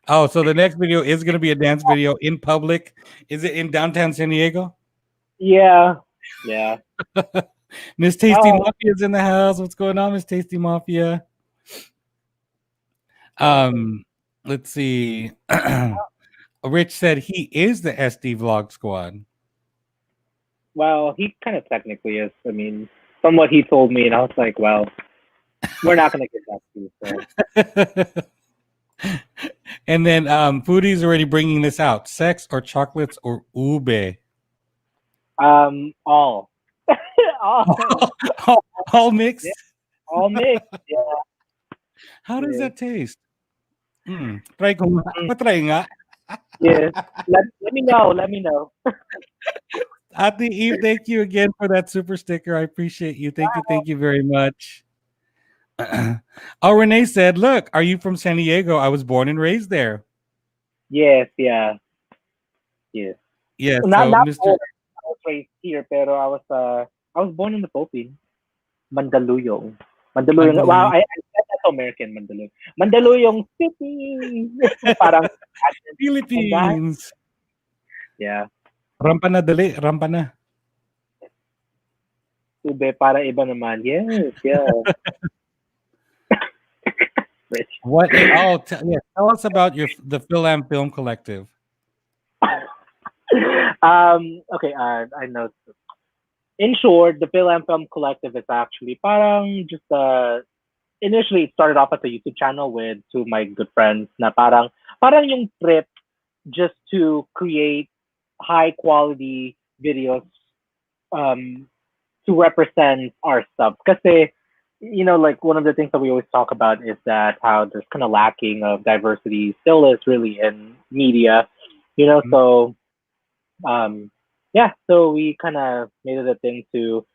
Oh, so the next video is going to be a dance video in public. Is it in downtown San Diego? Yeah, yeah. Miss Tasty Oh, Mafia is in the house. What's going on, Miss Tasty Mafia? yeah. Let's see. Rich said he is the SD Vlog Squad. Well, he kind of technically is. I mean, from what he told me, and I was like, well, we're not gonna get that too. So, And then Foodie's already bringing this out. Sex or chocolates or ube? all, all, all, all mixed? yeah, all mixed. Yeah, How does yeah. that taste? Try ko nga. Mm, Patry nga. yes. Let me know. Let me know. Ate Eve, thank you again for that super sticker. I appreciate you. Thank you very much. Oh, Renee said, look, are you from San Diego? I was born and raised there. Yes, yeah, yes. Yeah, so Not Mr. born. I was raised here, pero I was born in the Philippines, Mandaluyong. Mandaluyong. Wow, Mandaluyong, that's American Mandaluyong. Mandaluyong City. Parang and that. Philippines. Yeah. Rampa na dali, rampa na. Ube para iba naman. Yes, yeah. Rich. What? Yeah, tell us about the Philam Film Collective. Okay, I know. in short, the Film Film Collective is actually parang just initially it started off as a YouTube channel with two of my good friends na parang yung trip just to create high quality videos um to represent our stuff. Because like one of the things that we always talk about is that how there's kind of lacking of diversity still is really in media, Mhm. so um yeah, so we kind of made it a thing to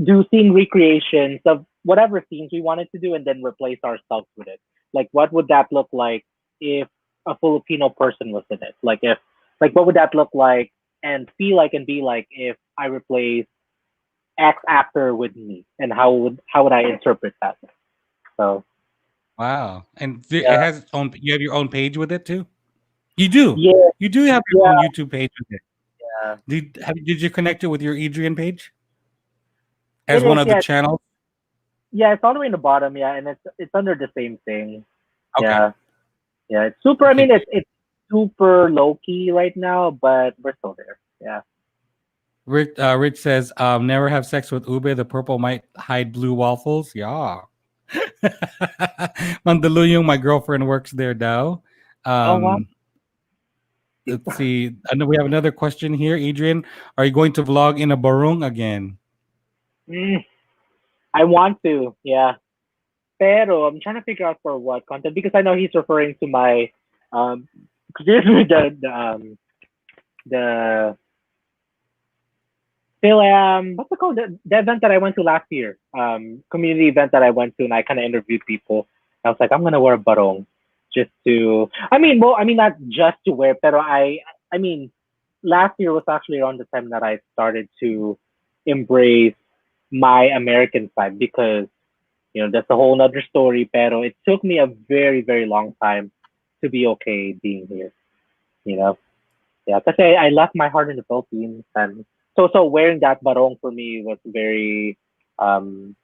do scene recreations of whatever scenes we wanted to do and then replace ourselves with it. Like what would that look like if a Filipino person was in it? Like what would that look like and feel like and be like if I replace X actor with me, and how would I interpret that? So Wow. And yeah, it has its own. You have your own page with it too. You do. yeah, You do have your yeah, own YouTube page with it. yeah. Did you connect it with your Adrian page as It one is, of the yeah, channels? yeah. It's all the way in the bottom, yeah, and it's under the same thing. Okay. Yeah, yeah. It's super. I Okay. mean, Good. it's super low key right now, but we're still there. Yeah. Rich says, never have sex with Ube. The purple might hide blue waffles. Yeah. Mandaluyong, my girlfriend works there now. Oh wow. Um, let's see. I know we have another question here. Adrian, are you going to vlog in a barong again? Mm, I want to. Yeah. Pero I'm trying to figure out for what content because I know he's referring to my um. Cause here's the what's it called? The event that I went to last year, community event that I went to, and I kind of interviewed people. I was like, I'm gonna wear a barong just to. I mean, not just to wear, pero I mean, last year was actually around the time that I started to embrace my American side because that's a whole other story. Pero it took me a very very long time to be okay being here. You know. Yeah, because I left my heart in the Philippines, and so wearing that barong for me was very, um,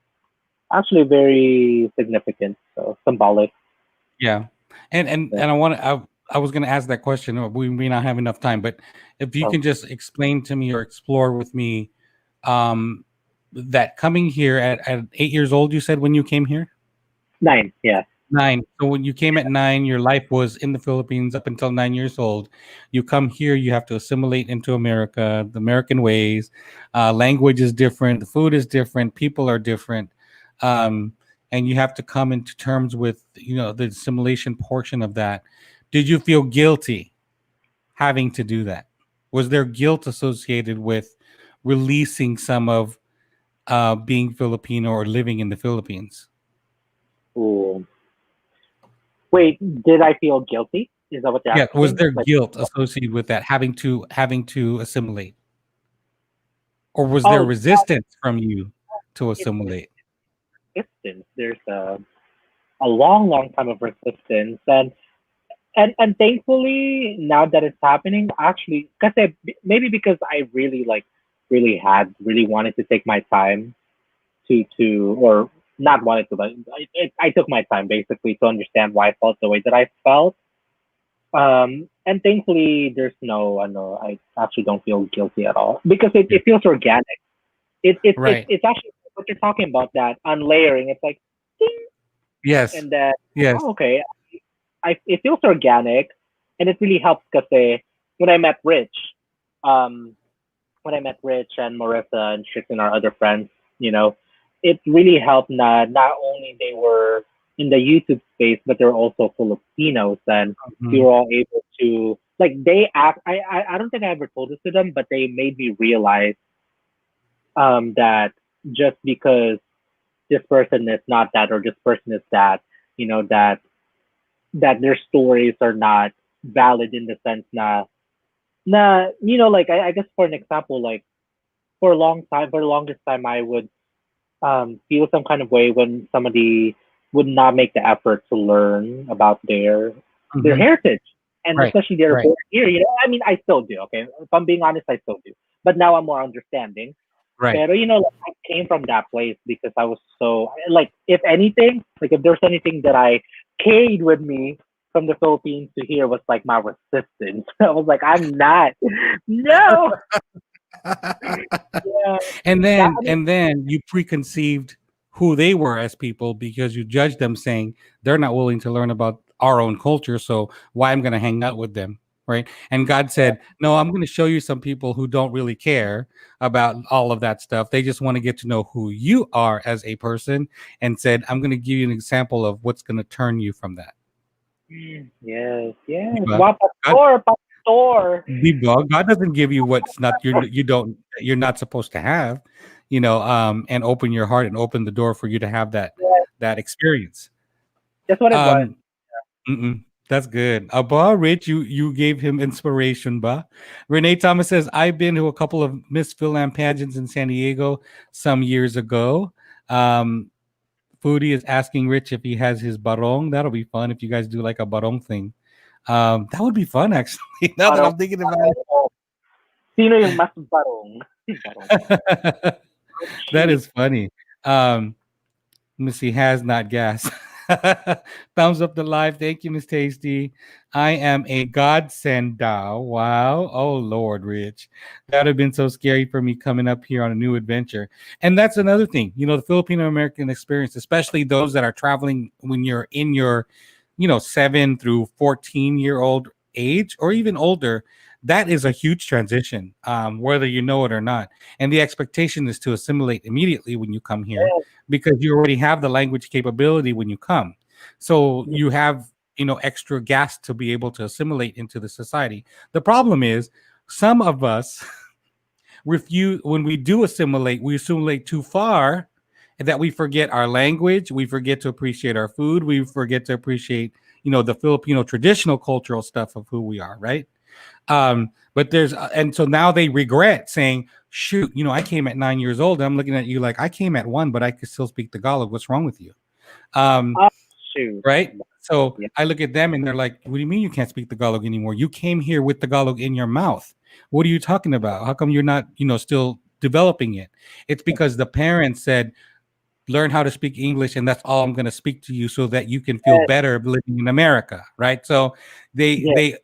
actually very significant, so symbolic. Yeah. Yeah. And I was going to ask that question. We may not have enough time, but if you So can just explain to me or explore with me, um, that coming here at 8 years old, you said when you came here. 9, yeah, 9. So when you came at 9, your life was in the Philippines up until 9 years old. You come here, you have to assimilate into America, the American ways. Language is different, the food is different, people are different, um, and you have to come into terms with the assimilation portion of that. Did you feel guilty having to do that? Was there guilt associated with releasing some of being Filipino or living in the Philippines? ooh. Wait, did I feel guilty? Is that what you're Yeah, was asking? there Like, guilt associated with that, having to assimilate? Or was there oh, resistance from you to it's assimilate? resistance. There's a long, long time of resistance, and thankfully now that it's happening, actually, because maybe because I really really wanted to take my time to or not wanted to, but I took my time basically to understand why I felt the way that I felt. And thankfully, there's no, I actually don't feel guilty at all because Yeah. it feels organic. Right. It's actually what you're talking about, that unlayering. It's like, ding, Yes. and then, Yes. oh, okay, it feels organic, and it really helps because when I met Rich, um, when I met Rich and Marissa and Strick and our other friends, you know, it really helped that not only they were in the YouTube space, but they're also Filipinos, and we Mhm. were all able to like they act. I don't think I ever told this to them, but they made me realize that just because this person is not that or this person is that, that their stories are not valid in the sense like I guess for an example, like for the longest time, I would feel some kind of way when somebody would not make the effort to learn about their Mhm. heritage, and Right. especially they're Right. born here. I mean, I still do. Okay, if I'm being honest, I still do. But now I'm more understanding. Right. Pero like, I came from that place because I was so like, if anything, like if there's anything that I carried with me from the Philippines to here was like my resistance. I was like, I'm not. No. Yeah, and that, then I mean, and then you preconceived who they were as people because you judged them saying they're not willing to learn about our own culture, so why I'm going to hang out with them, right? And God said, no, I'm going to show you some people who don't really care about all of that stuff. They just want to get to know who you are as a person, and said, I'm going to give you an example of what's going to turn you from that. yes, yes. Diba? Wow, God, pastor, pastor. God doesn't give you what's not you're not supposed to have, and open your heart and open the door for you to have Yes, that experience. that's what it was. Um, that's good. Ba, Rich, you gave him inspiration, ba. Renee Thomas says, I've been to a couple of Miss Philam pageants in San Diego some years ago. Um, Foodie is asking Rich if he has his barong. That'll be fun if you guys do like a barong thing. That would be fun actually. Now that Parang, I'm thinking about oh, sino yung mas barong? Barong. it. That Cheap. is funny. Um, Missy has not gas. Thumbs up the live. Thank you, Miss Tasty. I am a godsend Dow. Wow. Oh Lord, Rich. That would have been so scary for me coming up here on a new adventure. And that's another thing, the Filipino American experience, especially those that are traveling when you're in your, 7 through 14-year-old age or even older. That is a huge transition, whether you know it or not. And the expectation is to assimilate immediately when you come here because you already have the language capability when you come. So Yes, you have, extra gas to be able to assimilate into the society. The problem is some of us refuse when we do assimilate, we assimilate too far that we forget our language, we forget to appreciate our food, we forget to appreciate, the Filipino traditional cultural stuff of who we are, right? But and so now they regret saying, shoot, I came at 9 years old. I'm looking at you like I came at 1, but I could still speak Tagalog. What's wrong with you? Um, oh, shoot. right. So Yeah, I look at them and they're like, what do you mean you can't speak Tagalog anymore? You came here with Tagalog in your mouth. What are you talking about? How come you're not, still developing it? It's because the parents said, learn how to speak English, and that's all I'm going to speak to you so that you can feel yes, better living in America, right? So they yes. they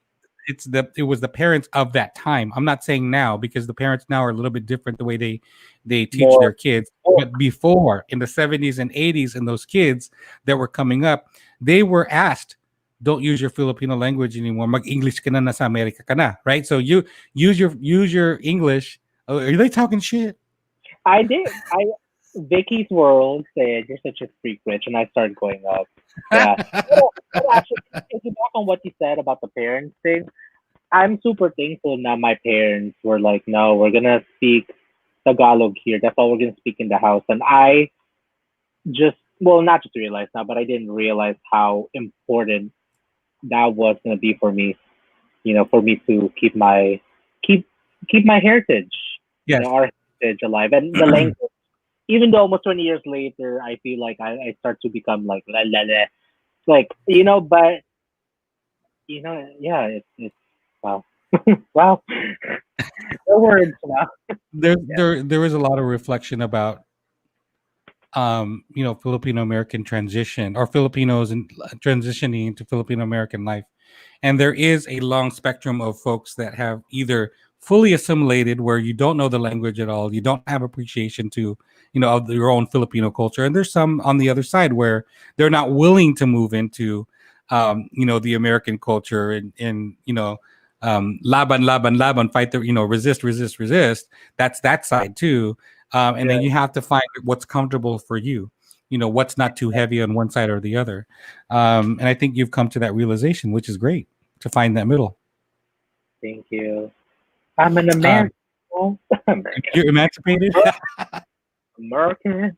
it was the parents of that time. I'm not saying now because the parents now are a little bit different the way they teach More their kids. book. But before, in the 70s and 80s, and those kids that were coming up, they were asked, don't use your Filipino language anymore. Mag-English ka na, nasa America ka na, right? So you use your English. Oh, are they talking shit? I did. Vicky's World said you're such a freak, Rich, and I started going up. Yeah. But actually, thinking back on what you said about the parents thing, I'm super thankful now my parents were like, no, we're gonna speak Tagalog here. That's all we're gonna speak in the house. And I just, well, not just realized now, but I didn't realize how important that was gonna be for me. For me to keep keep my heritage, Yes. our heritage alive, and the language. Even though almost 20 years later, I feel like I start to become like la la la, like but yeah, it's wow, wow, no words now. There is a lot of reflection about Filipino American transition or Filipinos and transitioning into Filipino American life. And there is a long spectrum of folks that have either fully assimilated where you don't know the language at all, you don't have appreciation to, of your own Filipino culture. And there's some on the other side where they're not willing to move into the American culture and laban, laban, laban, fight the, resist, resist, resist. That's that side too. And Yeah, then you have to find what's comfortable for you, what's not too heavy on one side or the other. And I think you've come to that realization, which is great to find that middle. thank you. I'm an Um, American. American. you're emancipated. American.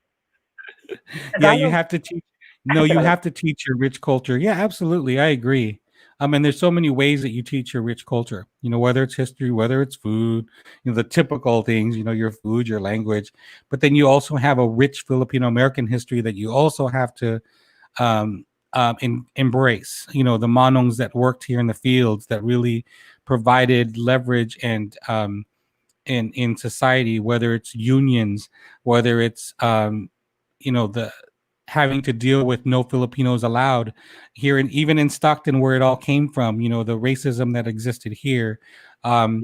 Yeah, I you don't. have to teach. No, you have to teach your rich culture. Yeah, absolutely, I agree. And there's so many ways that you teach your rich culture. Whether it's history, whether it's food, the typical things. Your food, your language, but then you also have a rich Filipino American history that you also have to embrace. The manongs that worked here in the fields that really provided leverage and in society, whether it's unions, whether it's the having to deal with no Filipinos allowed here, and even in Stockton, where it all came from. The racism that existed here. Um,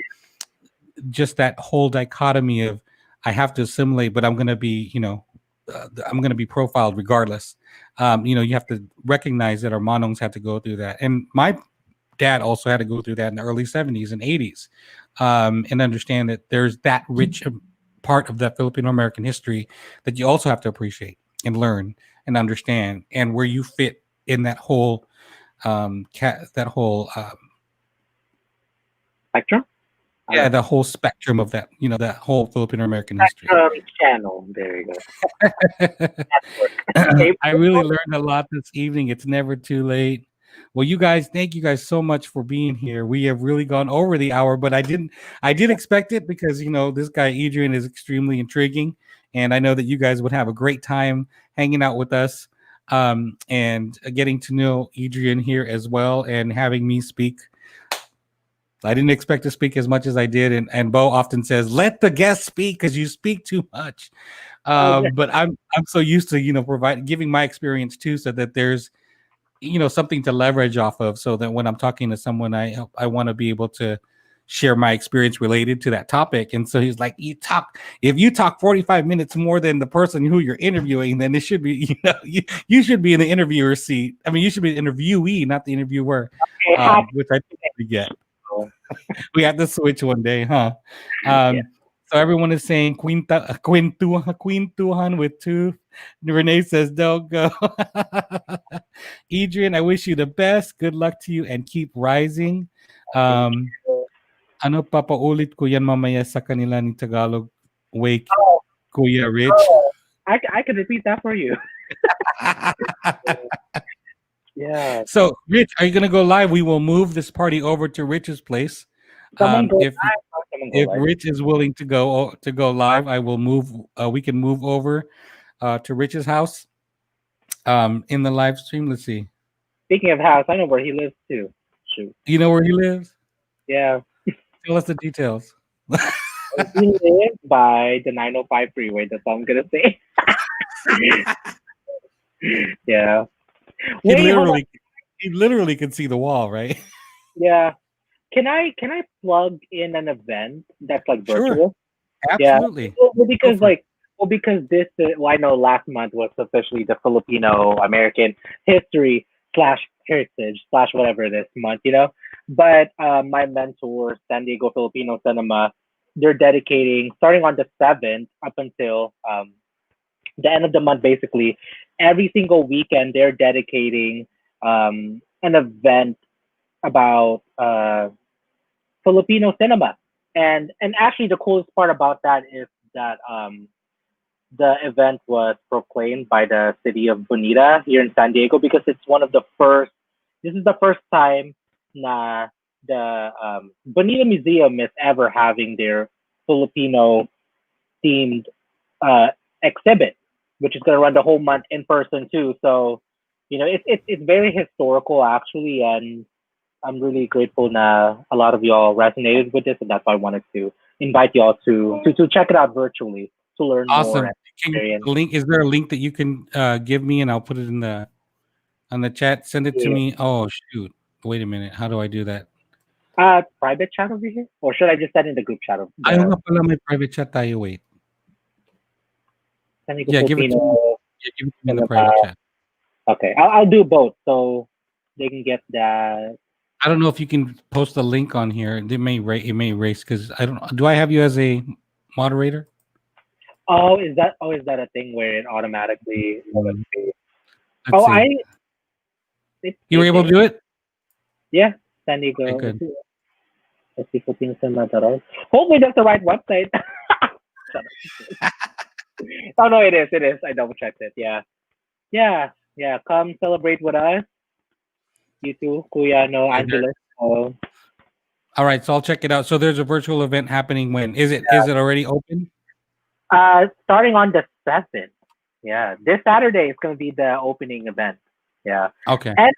just that whole dichotomy of I have to assimilate, but I'm going to be, I'm going to be profiled regardless. You have to recognize that our Manongs had to go through that, and my dad also had to go through that in the early 70s and 80s, and understand that there's that rich part of that Filipino American history that you also have to appreciate and learn and understand, and where you fit in that whole Spectrum? the whole spectrum of that, that whole Filipino American history. Channel. There you go. I really learned a lot this evening. It's never too late. Well, thank you guys so much for being here. We have really gone over the hour, but I did expect it because this guy Edrian is extremely intriguing, and I know that you guys would have a great time hanging out with us, and getting to know Edrian here as well, and having me speak. I didn't expect to speak as much as I did, and Bo often says, "Let the guest speak because you speak too much." But I'm so used to giving my experience too, so that there's something to leverage off of, so that when I'm talking to someone, I want to be able to share my experience related to that topic. And so he's like, if you talk 45 minutes more than the person who you're interviewing, then it should be, you should be in the interviewer seat. I mean, you should be the interviewee, not the interviewer, which I think we get. We have to switch one day, huh? So everyone is saying Quintuhan with two. Renee says, don't go. Edrian, I wish you the best. Good luck to you and keep rising. Ano papaulit ko yan mamaya sa kanila ni Tagalog Wake, Kuya Rich? I can repeat that for you. Yeah. So, Rich, are you going to go live? We will move this party over to Rich's place. If Rich is willing to go live, I will move. We can move over to Rich's house in the live stream. Let's see. Speaking of house, I know where he lives too. Shoot. You know where he lives? Yeah. Tell us the details. He lives by the 905 freeway. That's all I'm gonna say. Yeah. He literally can see the wall, right? Yeah. Can I plug in an event that's like virtual? Sure. Absolutely. Yeah. Because this I know last month was officially the Filipino American history / heritage / whatever this month, But my mentor, San Diego Filipino Cinema, they're dedicating, starting on the 7th up until the end of the month, basically, every single weekend, they're dedicating an event about Filipino cinema. And actually, the coolest part about that is that the event was proclaimed by the city of Bonita here in San Diego, because it's this is the first time na the Bonita Museum is ever having their Filipino themed exhibit, which is going to run the whole month in person too. So, it's very historical actually, and I'm really grateful that a lot of y'all resonated with this, and that's why I wanted to invite y'all to check it out virtually to learn awesome. more. Is there a link that you can give me, and I'll put it on the chat? Send it to me. Oh shoot! Wait a minute. How do I do that? Private chat over here, or should I just send in the group chat? Ayaw nga pala may private chat tayo. Wait. Yeah, give it to me. Give it to me in the private chat. Okay, I'll do both so they can get that. I don't know if you can post a link on here. It may erase because I don't. Do I have you as a moderator? Is that a thing where it automatically? You were able to do it? Yeah, San Diego. Okay, good. Let's see, hopefully that's the right website. Oh no, it is. I double checked it. Yeah. Come celebrate with us. You too, Kuya Angeles. All right, so I'll check it out. So there's a virtual event happening when? Is it already open? Starting on the 7th. Yeah, this Saturday is going to be the opening event. Yeah. Okay. And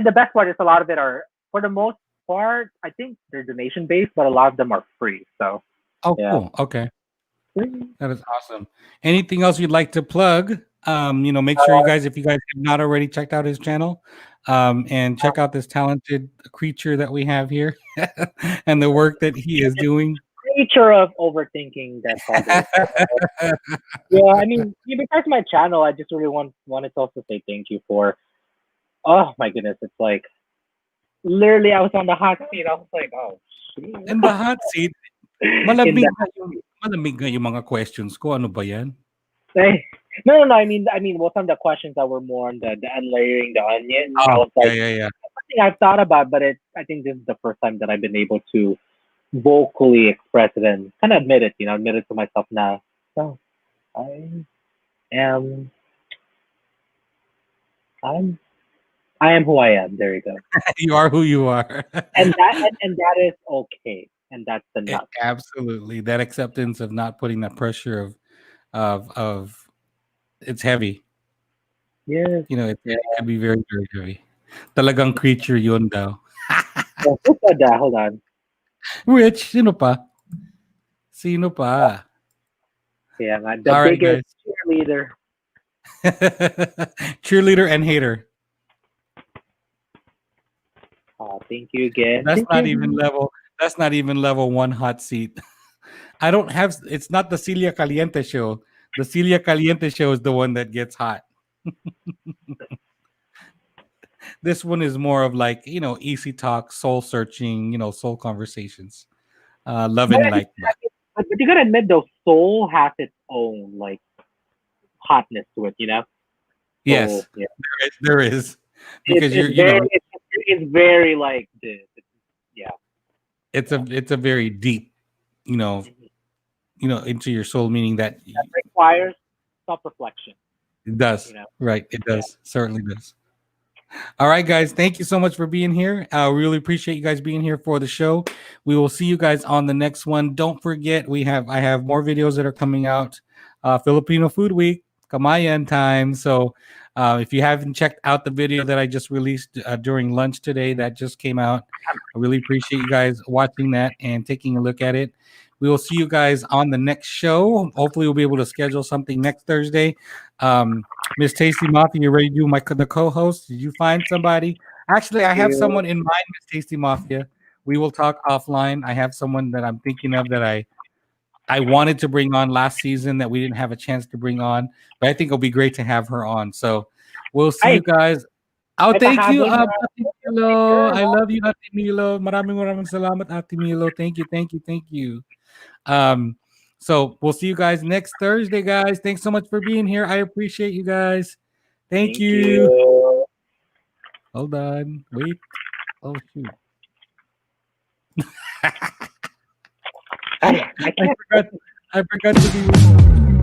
the best part is a lot of it are, for the most part, I think they're donation based, but a lot of them are free. So. Oh, yeah. Cool. Okay. That is awesome. Anything else you'd like to plug? Make sure if you guys have not already checked out his channel, and check out this talented creature that we have here and the work that he is doing. nature of overthinking that holiday. Yeah, I mean, because my channel, I just really wanted to also say thank you for. Oh my goodness, it's like literally I was on the hot seat. I was like, oh, And the hot seat, in the malamig nga yung mga questions ko. Ano ba yan? no. I mean, what some of the questions that were more on the unlayering the onion. I Oh, was like, yeah. something I've thought about, but I think this is the first time that I've been able to vocally express it and kind of admit it. Admit it to myself now. So I am, I'm, I am who I am. There you go. You are who you are. And that is okay. And that's enough. Absolutely. That acceptance of not putting that pressure of it's heavy. Yes. It could be very, very heavy. Talagang creature yun daw. So, who said that? Hold on. Rich, sino pa? Sino pa? Yeah, the All right, biggest guys. cheerleader. Cheerleader and hater. Oh, thank you again. That's Thank not you. even level. That's not even level 1 hot seat. I don't have. It's not the Celia Caliente show. The Celia Caliente show is the one that gets hot. This one is more of like easy talk, soul searching, soul conversations, love But, and light. but you gotta admit, though, soul has its own like hotness to it. Yes, So yeah, there is because it's very like this. Yeah. it's a very deep, you know, into your soul, meaning that That requires self-reflection. it does. Right, it does. Certainly does. All right, guys. Thank you so much for being here. I really appreciate you guys being here for the show. We will see you guys on the next one. Don't forget, I have more videos that are coming out. Filipino Food Week, Kamayan time. So if you haven't checked out the video that I just released during lunch today, that just came out. I really appreciate you guys watching that and taking a look at it. We will see you guys on the next show. Hopefully, we'll be able to schedule something next Thursday. Miss Tasty Mafia, you ready to do the co-host? Did you find somebody? Actually, I have someone in mind, Miss Tasty Mafia. We will talk offline. I have someone that I'm thinking of that I wanted to bring on last season that we didn't have a chance to bring on, but I think it'll be great to have her on. So we'll see you guys. Oh, thank you, Ate Milo. I love you, Ate Milo. Maraming salamat, Ate Milo. Thank you. So we'll see you guys next Thursday, guys. Thanks so much for being here. I appreciate you guys. Thank you. Hold on. Wait. Oh shoot. I forgot to be